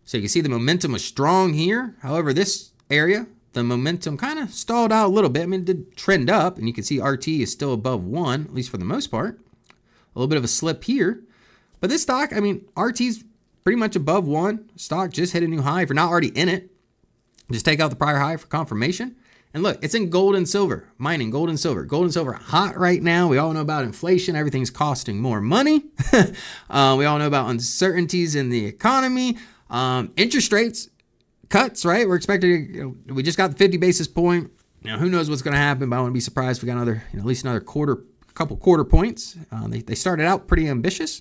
So you can see the momentum was strong here. However, this area, the momentum kind of stalled out a little bit. I mean, it did trend up, and you can see RT is still above 1, at least for the most part. A little bit of a slip here. But this stock, I mean, RT's pretty much above 1. Stock just hit a new high. If you're not already in it, just take out the prior high for confirmation. And look, it's in gold and silver, mining gold and silver. Gold and silver hot right now. We all know about inflation. Everything's costing more money. We all know about uncertainties in the economy. Interest rates cuts, right? We're expecting, we just got the 50 basis point. Who knows what's going to happen, but I wouldn't be surprised if we got another, at least another couple quarter points. They started out pretty ambitious,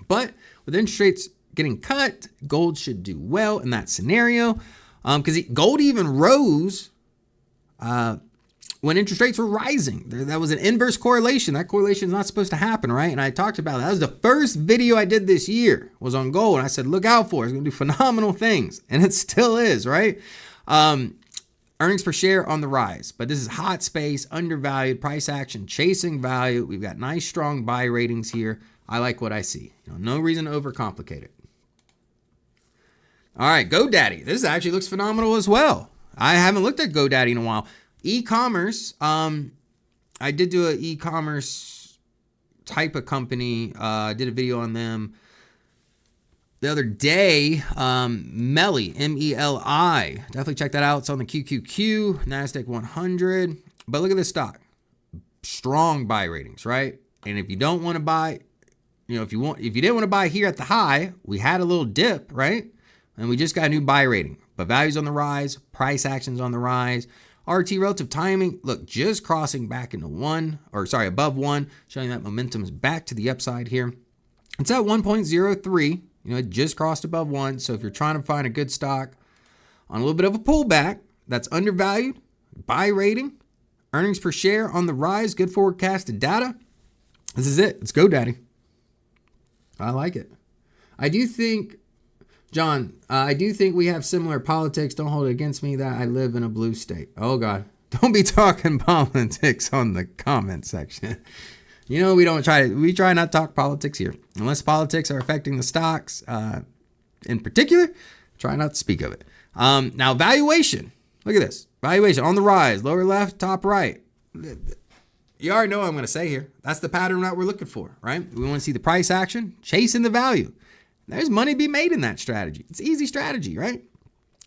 but with interest rates getting cut, gold should do well in that scenario. Because gold even rose when interest rates were rising. That was an inverse correlation. That correlation is not supposed to happen, right? And I talked about that. That was the first video I did this year, was on gold. And I said, look out for it. It's going to do phenomenal things. And it still is, right? Earnings per share on the rise. But this is hot space, undervalued, price action, chasing value. We've got nice, strong buy ratings here. I like what I see. No reason to overcomplicate it. All right, GoDaddy. This actually looks phenomenal as well. I haven't looked at GoDaddy in a while. E-commerce. I did do an e-commerce type of company. I did a video on them the other day. Meli, M-E-L-I. Definitely check that out. It's on the QQQ, NASDAQ 100. But look at this stock. Strong buy ratings, right? And if you don't want to buy, if you didn't want to buy here at the high, we had a little dip, right? And we just got a new buy rating. But value's on the rise, price action's on the rise. RT relative timing, look, just crossing back into above 1, showing that momentum is back to the upside here. It's at 1.03. It just crossed above 1. So if you're trying to find a good stock on a little bit of a pullback, that's undervalued, buy rating, earnings per share on the rise, good forecasted data. This is it. It's GoDaddy. I like it. I do think, John, I do think we have similar politics. Don't hold it against me that I live in a blue state. Oh, God. Don't be talking politics on the comment section. We try not to talk politics here. Unless politics are affecting the stocks in particular, try not to speak of it. Now, valuation. Look at this. Valuation on the rise. Lower left, top right. You already know what I'm going to say here. That's the pattern that we're looking for, right? We want to see the price action, chasing the value. There's money to be made in that strategy. It's easy strategy, right?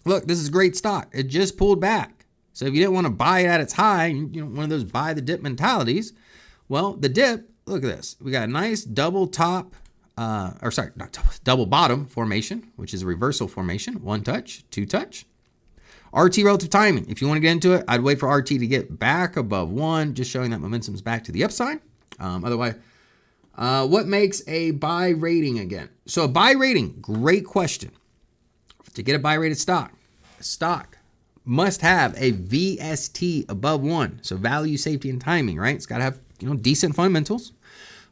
Look, this is great stock. It just pulled back. So if you didn't want to buy it at its high, one of those buy the dip mentalities, well, the dip, look at this. We got a nice double bottom formation, which is a reversal formation. 1 touch, 2 touch. RT relative timing. If you want to get into it, I'd wait for RT to get back above 1, just showing that momentum's back to the upside. Otherwise, what makes a buy rating again? So a buy rating, great question. To get a buy rated stock, a stock must have a VST above 1. So value, safety, and timing, right? It's got to have, decent fundamentals.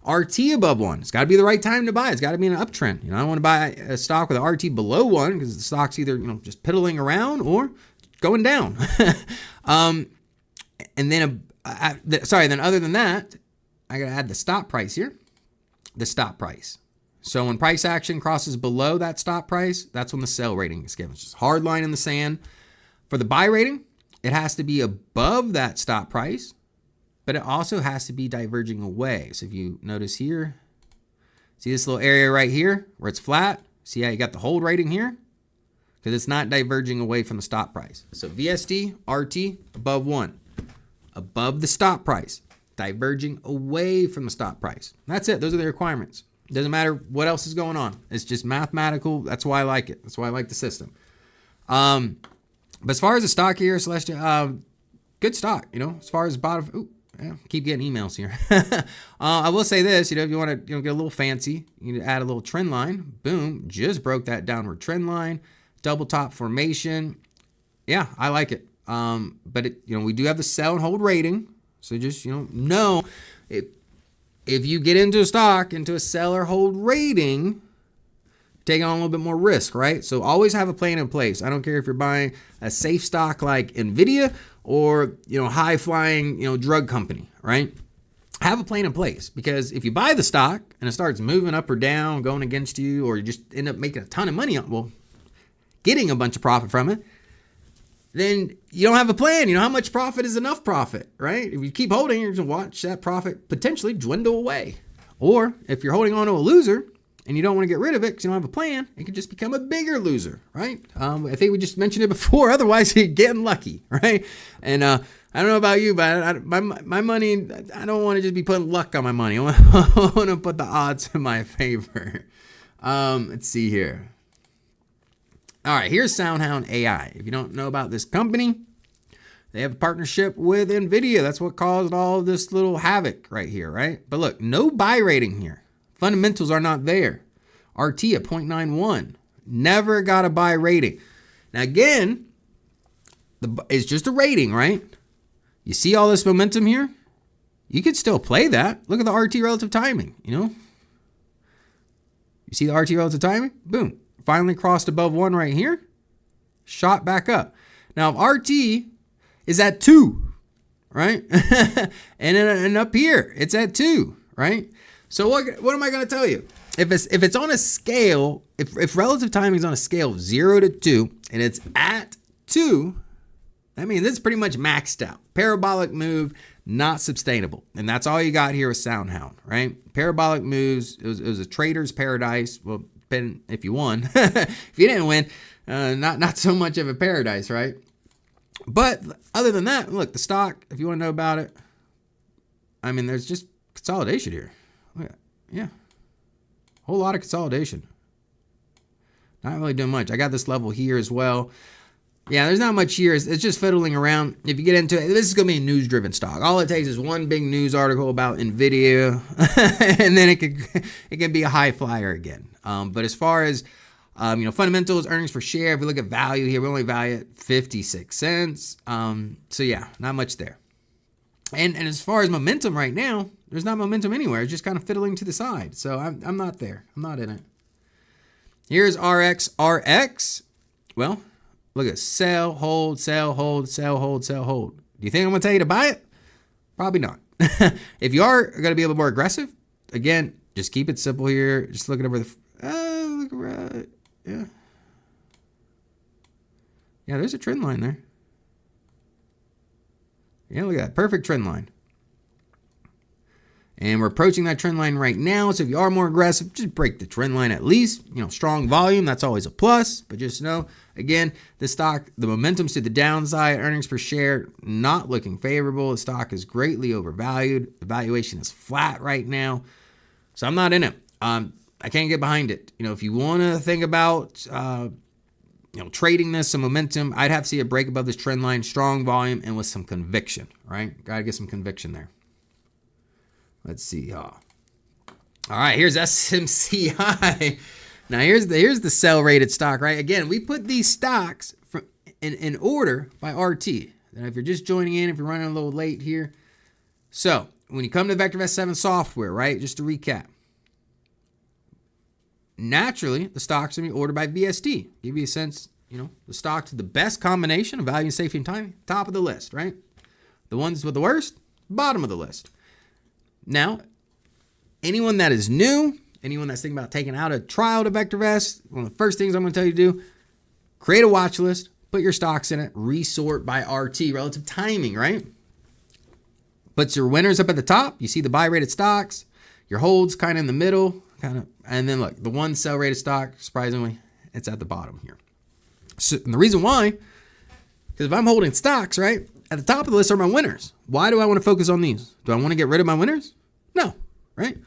RT above 1. It's got to be the right time to buy. It's got to be an uptrend. I don't want to buy a stock with an RT below 1 because the stock's either, just piddling around or going down. And then, then other than that, I got to add the stop price here. The stop price. So when price action crosses below that stop price, that's when the sell rating is given. It's just hard line in the sand. For the buy rating, it has to be above that stop price, but it also has to be diverging away. So if you notice here, see this little area right here where it's flat? See how you got the hold rating here? because it's not diverging away from the stop price. So VST, RT, above 1. Above the stop price. Diverging away from the stop price. That's it. Those are the requirements. Doesn't matter what else is going on. It's just mathematical. That's why I like it. That's why I like the system. But as far as the stock here, Celestia, good stock, as far as bottom. Keep getting emails here. I will say this, if you want to get a little fancy, you need to add a little trend line. Boom, just broke that downward trend line. Double top formation. Yeah, I like it. But we do have the sell and hold rating. So just, know if you get into a stock, into a sell or hold rating, take on a little bit more risk, right? So always have a plan in place. I don't care if you're buying a safe stock like Nvidia or, high flying, drug company, right? Have a plan in place, because if you buy the stock and it starts moving up or down, going against you, or you just end up making a ton of money getting a bunch of profit from it, then you don't have a plan. How much profit is enough profit, right? If you keep holding, you're going to watch that profit potentially dwindle away. Or if you're holding on to a loser and you don't want to get rid of it because you don't have a plan, it could just become a bigger loser, right? I think we just mentioned it before. Otherwise, you're getting lucky, right? And I don't know about you, but my money, I don't want to just be putting luck on my money. I want to put the odds in my favor. Let's see here. All right, here's SoundHound AI. If you don't know about this company, they have a partnership with NVIDIA. That's what caused all of this little havoc right here, right? But look, no buy rating here. Fundamentals are not there. RT at 0.91. Never got a buy rating. Now again, it's just a rating, right? You see all this momentum here? You could still play that. Look at the RT relative timing, You see the RT relative timing? Boom. Finally crossed above 1 right here. Shot back up. Now, if RT is at 2, right? and up here, it's at 2, right? So what am I going to tell you? If it's on a scale, if relative timing is on a scale of 0 to 2, and it's at 2, that means it's pretty much maxed out. Parabolic move, not sustainable. And that's all you got here with SoundHound, right? Parabolic moves, it was a trader's paradise. Well, if you won. If you didn't win, not so much of a paradise, right? But other than that, look, the stock, if you want to know about it, there's just consolidation here. Yeah. Whole lot of consolidation. Not really doing much. I got this level here as well. Yeah, there's not much here. It's just fiddling around. If you get into it, this is going to be a news-driven stock. All it takes is one big news article about NVIDIA, and then it can be a high flyer again. But as far as fundamentals, earnings per share, if we look at value here, we only value at 56 cents. So yeah, not much there. And as far as momentum right now, there's not momentum anywhere. It's just kind of fiddling to the side. So I'm not there. I'm not in it. Here's RX. Well, look at sell, hold, sell, hold, sell, hold, sell, hold. Do you think I'm going to tell you to buy it? Probably not. If you are going to be a little more aggressive, again, just keep it simple here. Just looking over look right. Yeah. Yeah, there's a trend line there. Yeah, look at that. Perfect trend line. And we're approaching that trend line right now. So if you are more aggressive, just break the trend line at least. Strong volume, that's always a plus. But just know, again, the stock, the momentum's to the downside. Earnings per share, not looking favorable. The stock is greatly overvalued. The valuation is flat right now. So I'm not in it. I can't get behind it. If you want to think about, trading this, some momentum, I'd have to see a break above this trend line, strong volume, and with some conviction, right? Got to get some conviction there. Let's see. All right, here's SMCI. Now here's the sell rated stock, right? Again, we put these stocks in order by RT. And if you're just joining in, if you're running a little late here. So when you come to VectorVest 7 software, right? Just to recap. Naturally, the stock's going to be ordered by VST. Give you a sense, the stock to the best combination of value, safety, and timing, top of the list, right? The ones with the worst, bottom of the list. Now, anyone that is new, anyone that's thinking about taking out a trial to VectorVest, one of the first things I'm going to tell you to do, create a watch list, put your stocks in it, resort by RT, relative timing, right? Puts your winners up at the top. You see the buy rated stocks, your holds kind of in the middle, and then look, the one sell rated stock, surprisingly, it's at the bottom here. So, and the reason why, because if I'm holding stocks, right, at the top of the list are my winners. Why do I want to focus on these? Do I want to get rid of my winners? No, right?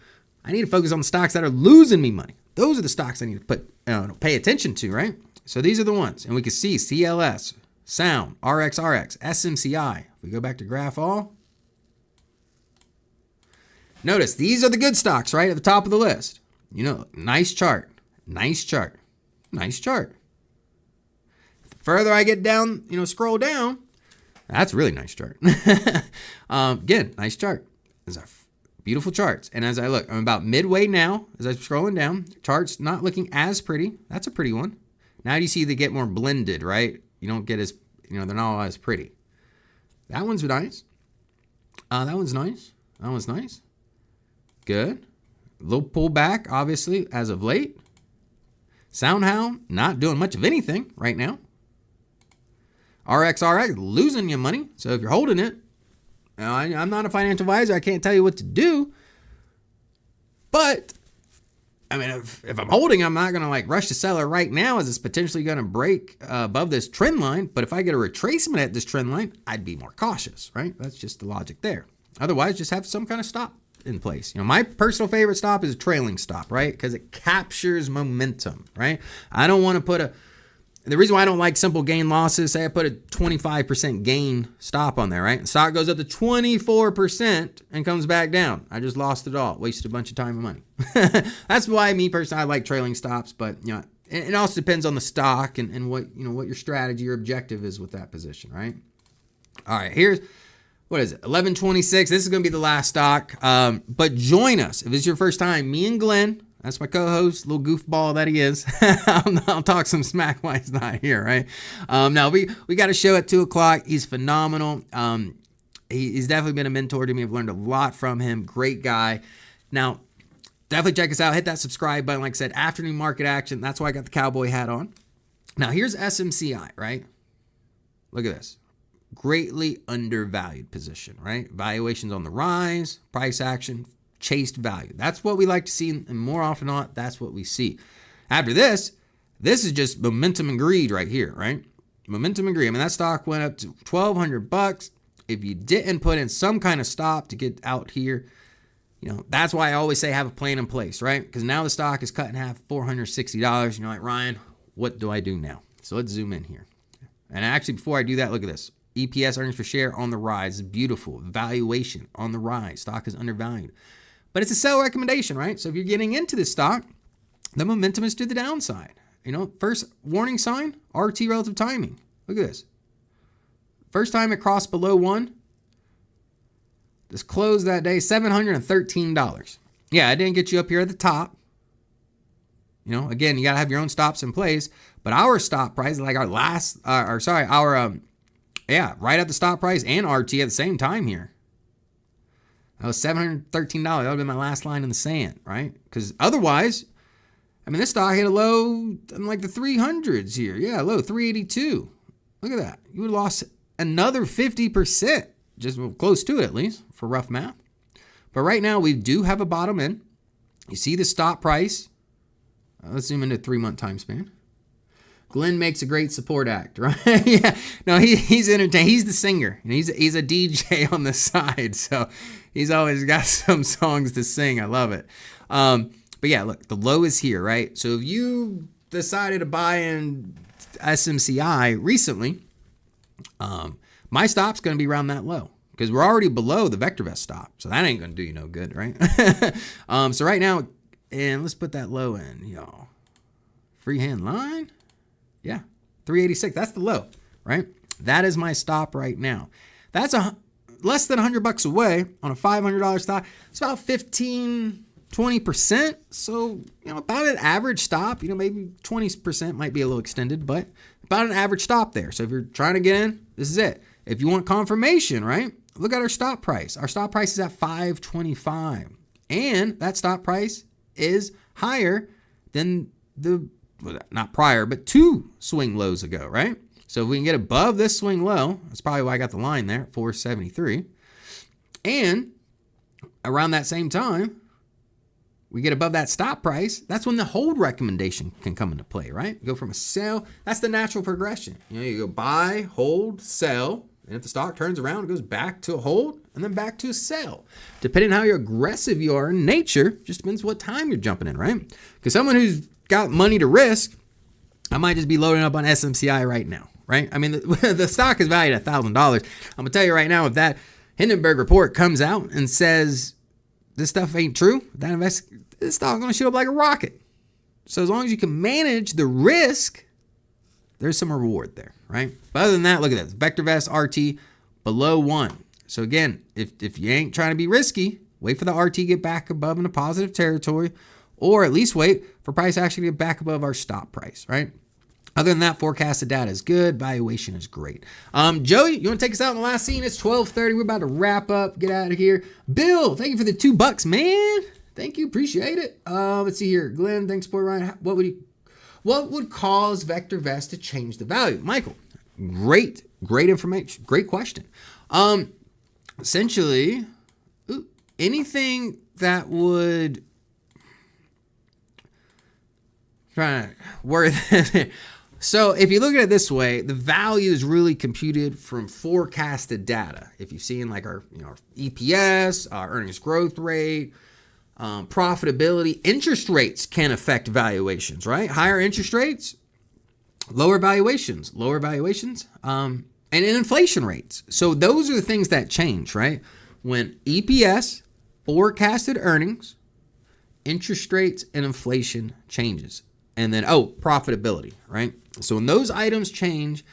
I need to focus on the stocks that are losing me money. Those are the stocks I need to pay attention to, right? So these are the ones. And we can see CLS, Sound, RXRX, SMCI. If we go back to Graph All, notice these are the good stocks, right, at the top of the list. Nice chart, nice chart, nice chart. The further I get down, scroll down, that's a really nice chart. Again, nice chart. These are beautiful charts. And as I look, I'm about midway now. As I'm scrolling down, charts not looking as pretty. That's a pretty one. Now you see they get more blended, right? You don't get as, they're not all as pretty. That one's nice. That one's nice. That one's nice. Good. A little pullback, obviously, as of late. SoundHound, not doing much of anything right now. RXRX, losing you money. So if you're holding it, I'm not a financial advisor. I can't tell you what to do. But, if I'm holding, I'm not going to rush to sell it right now as it's potentially going to break above this trend line. But if I get a retracement at this trend line, I'd be more cautious, right? That's just the logic there. Otherwise, just have some kind of stop in place. My personal favorite stop is a trailing stop, right? Because it captures momentum, right? I don't want to put the reason why I don't like simple gain losses, say I put a 25% gain stop on there, right? The stock goes up to 24% and comes back down. I just lost it all. Wasted a bunch of time and money. That's why me personally, I like trailing stops, but it also depends on the stock and what your strategy or objective is with that position, right? All right, here's, what is it? 1126. This is going to be the last stock. But join us. If it's your first time, me and Glenn, that's my co-host, little goofball that he is. I'll talk some smack while he's not here, right? Now, we got a show at 2 o'clock. He's phenomenal. He's definitely been a mentor to me. I've learned a lot from him. Great guy. Now, definitely check us out. Hit that subscribe button. Like I said, afternoon market action. That's why I got the cowboy hat on. Now, here's SMCI, right? Look at this. Greatly undervalued position, right? Valuations on the rise, price action, chased value. That's what we like to see, and more often than not, that's what we see. After this is just momentum and greed right here, right? Momentum and greed. That stock went up to $1,200. If you didn't put in some kind of stop to get out here, that's why I always say have a plan in place, right? Because now the stock is cut in half, $460. You're like, Ryan, what do I do now? So let's zoom in here. And actually, before I do that, look at this. EPS, earnings per share, on the rise. It's beautiful. Valuation on the rise. Stock is undervalued. But it's a sell recommendation, right? So if you're getting into this stock, the momentum is to the downside. First warning sign, RT relative timing. Look at this. First time it crossed below 1. This closed that day, $713. Yeah, it didn't get you up here at the top. Again, you got to have your own stops in place. But our stop price, like our right at the stop price and RT at the same time here. That was $713. That would have been my last line in the sand, right? Because otherwise, this stock hit a low in the 300s here. Yeah, low 382. Look at that. You would have lost another 50%, just close to it at least, for rough math. But right now, we do have a bottom in. You see the stop price. Let's zoom into a 3-month time span. Glenn makes a great support act, right? Yeah, no, he's entertaining. He's the singer. He's a DJ on the side, so he's always got some songs to sing. I love it. But yeah, look, the low is here, right? So if you decided to buy in SMCI recently, my stop's going to be around that low because we're already below the VectorVest stop, so that ain't going to do you no good, right? So right now, and let's put that low in, y'all. Freehand line. Yeah, 386. That's the low, right? That is my stop right now. That's less than $100 away on a $500 stock. It's about 15-20%. So, about an average stop. Maybe 20% might be a little extended, but about an average stop there. So if you're trying to get in, this is it. If you want confirmation, right? Look at our stop price. Our stop price is at $525. And that stop price is higher than not prior, but 2 swing lows ago, right? So if we can get above this swing low, that's probably why I got the line there, 473. And around that same time, we get above that stop price, that's when the hold recommendation can come into play, right? You go from a sell, that's the natural progression. You go buy, hold, sell, and if the stock turns around, it goes back to a hold and then back to a sell. Depending on how aggressive you are in nature, just depends what time you're jumping in, right? Because someone who's got money to risk, I might just be loading up on SMCI right now, right? I mean, the stock is valued at $1,000. I'm gonna tell you right now, if that Hindenburg report comes out and says this stuff ain't true, this stock gonna shoot up like a rocket. So as long as you can manage the risk, there's some reward there, right? But other than that, look at this. VectorVest RT below 1. So again, if you ain't trying to be risky, wait for the RT to get back above in a positive territory, or at least wait for price actually to get back above our stop price, right? Other than that, forecasted data is good. Valuation is great. Joey, you want to take us out in the last scene? It's 12:30. We're about to wrap up. Get out of here. Bill, thank you for the $2, man. Thank you. Appreciate it. Let's see here. Glenn, thanks for Ryan. What would cause VectorVest to change the value? Michael, great information. Great question. Essentially, anything that would trying to word this. So if you look at it this way, the value is really computed from forecasted data. If you've seen like our EPS, our earnings growth rate, profitability, interest rates can affect valuations, right? Higher interest rates, lower valuations, and inflation rates. So those are the things that change, right? When EPS, forecasted earnings, interest rates, and inflation changes. And then, profitability, right? So when those items change,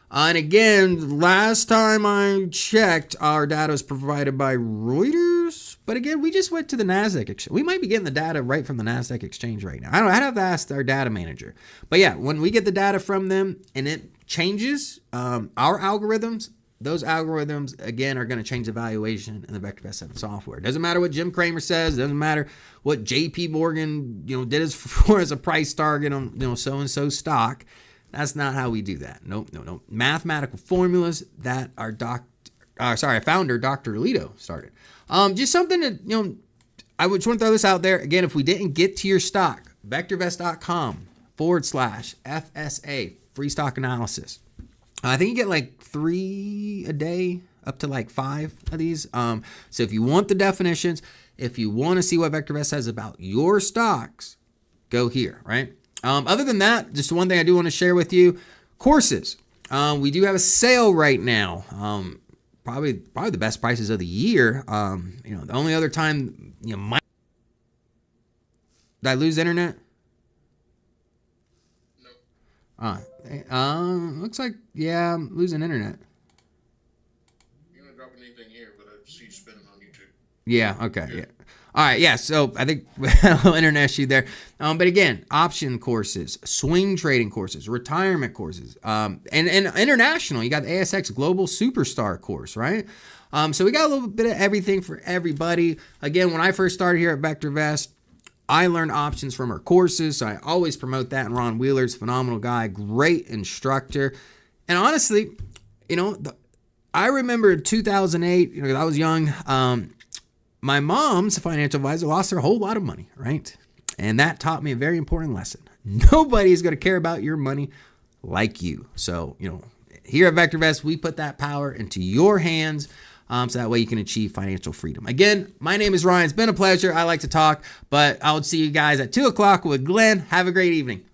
and again, last time I checked, our data is provided by Reuters. But again, we just went to the NASDAQ exchange. We might be getting the data right from the NASDAQ exchange right now. I'd have to ask our data manager. But yeah, when we get the data from them and it changes our algorithms, those algorithms, again, are going to change the valuation in the VectorVest 7 software. It doesn't matter what Jim Cramer says. It doesn't matter what JP Morgan, did as a price target on, so-and-so stock. That's not how we do that. Nope. Mathematical formulas that our founder, Dr. Alito, started. Just something that, I just want to throw this out there. Again, if we didn't get to your stock, VectorVest.com/FSA, free stock analysis. I think you get like 3 a day, up to like 5 of these. So if you want the definitions, if you want to see what VectorVest says about your stocks, go here, right? Other than that, just one thing I do want to share with you, courses. We do have a sale right now. Probably the best prices of the year. The only other time, did I lose internet? Looks like, yeah, I'm losing internet. You're not dropping anything here, but I see you spinning on YouTube. Yeah, okay, yeah. All right, yeah, so I think we had a little internet issue there. But again, option courses, swing trading courses, retirement courses, and international. You got the ASX Global Superstar course, right? So we got a little bit of everything for everybody. Again, when I first started here at VectorVest, I learned options from our courses, so I always promote that. And Ron Wheeler's a phenomenal guy, great instructor. And honestly, I remember in 2008, I was young, my mom's financial advisor lost her whole lot of money, right? And that taught me a very important lesson. Nobody is going to care about your money like you. So, here at VectorVest, we put that power into your hands. So that way you can achieve financial freedom. Again, my name is Ryan. It's been a pleasure. I like to talk, but I'll see you guys at 2 o'clock with Glenn. Have a great evening.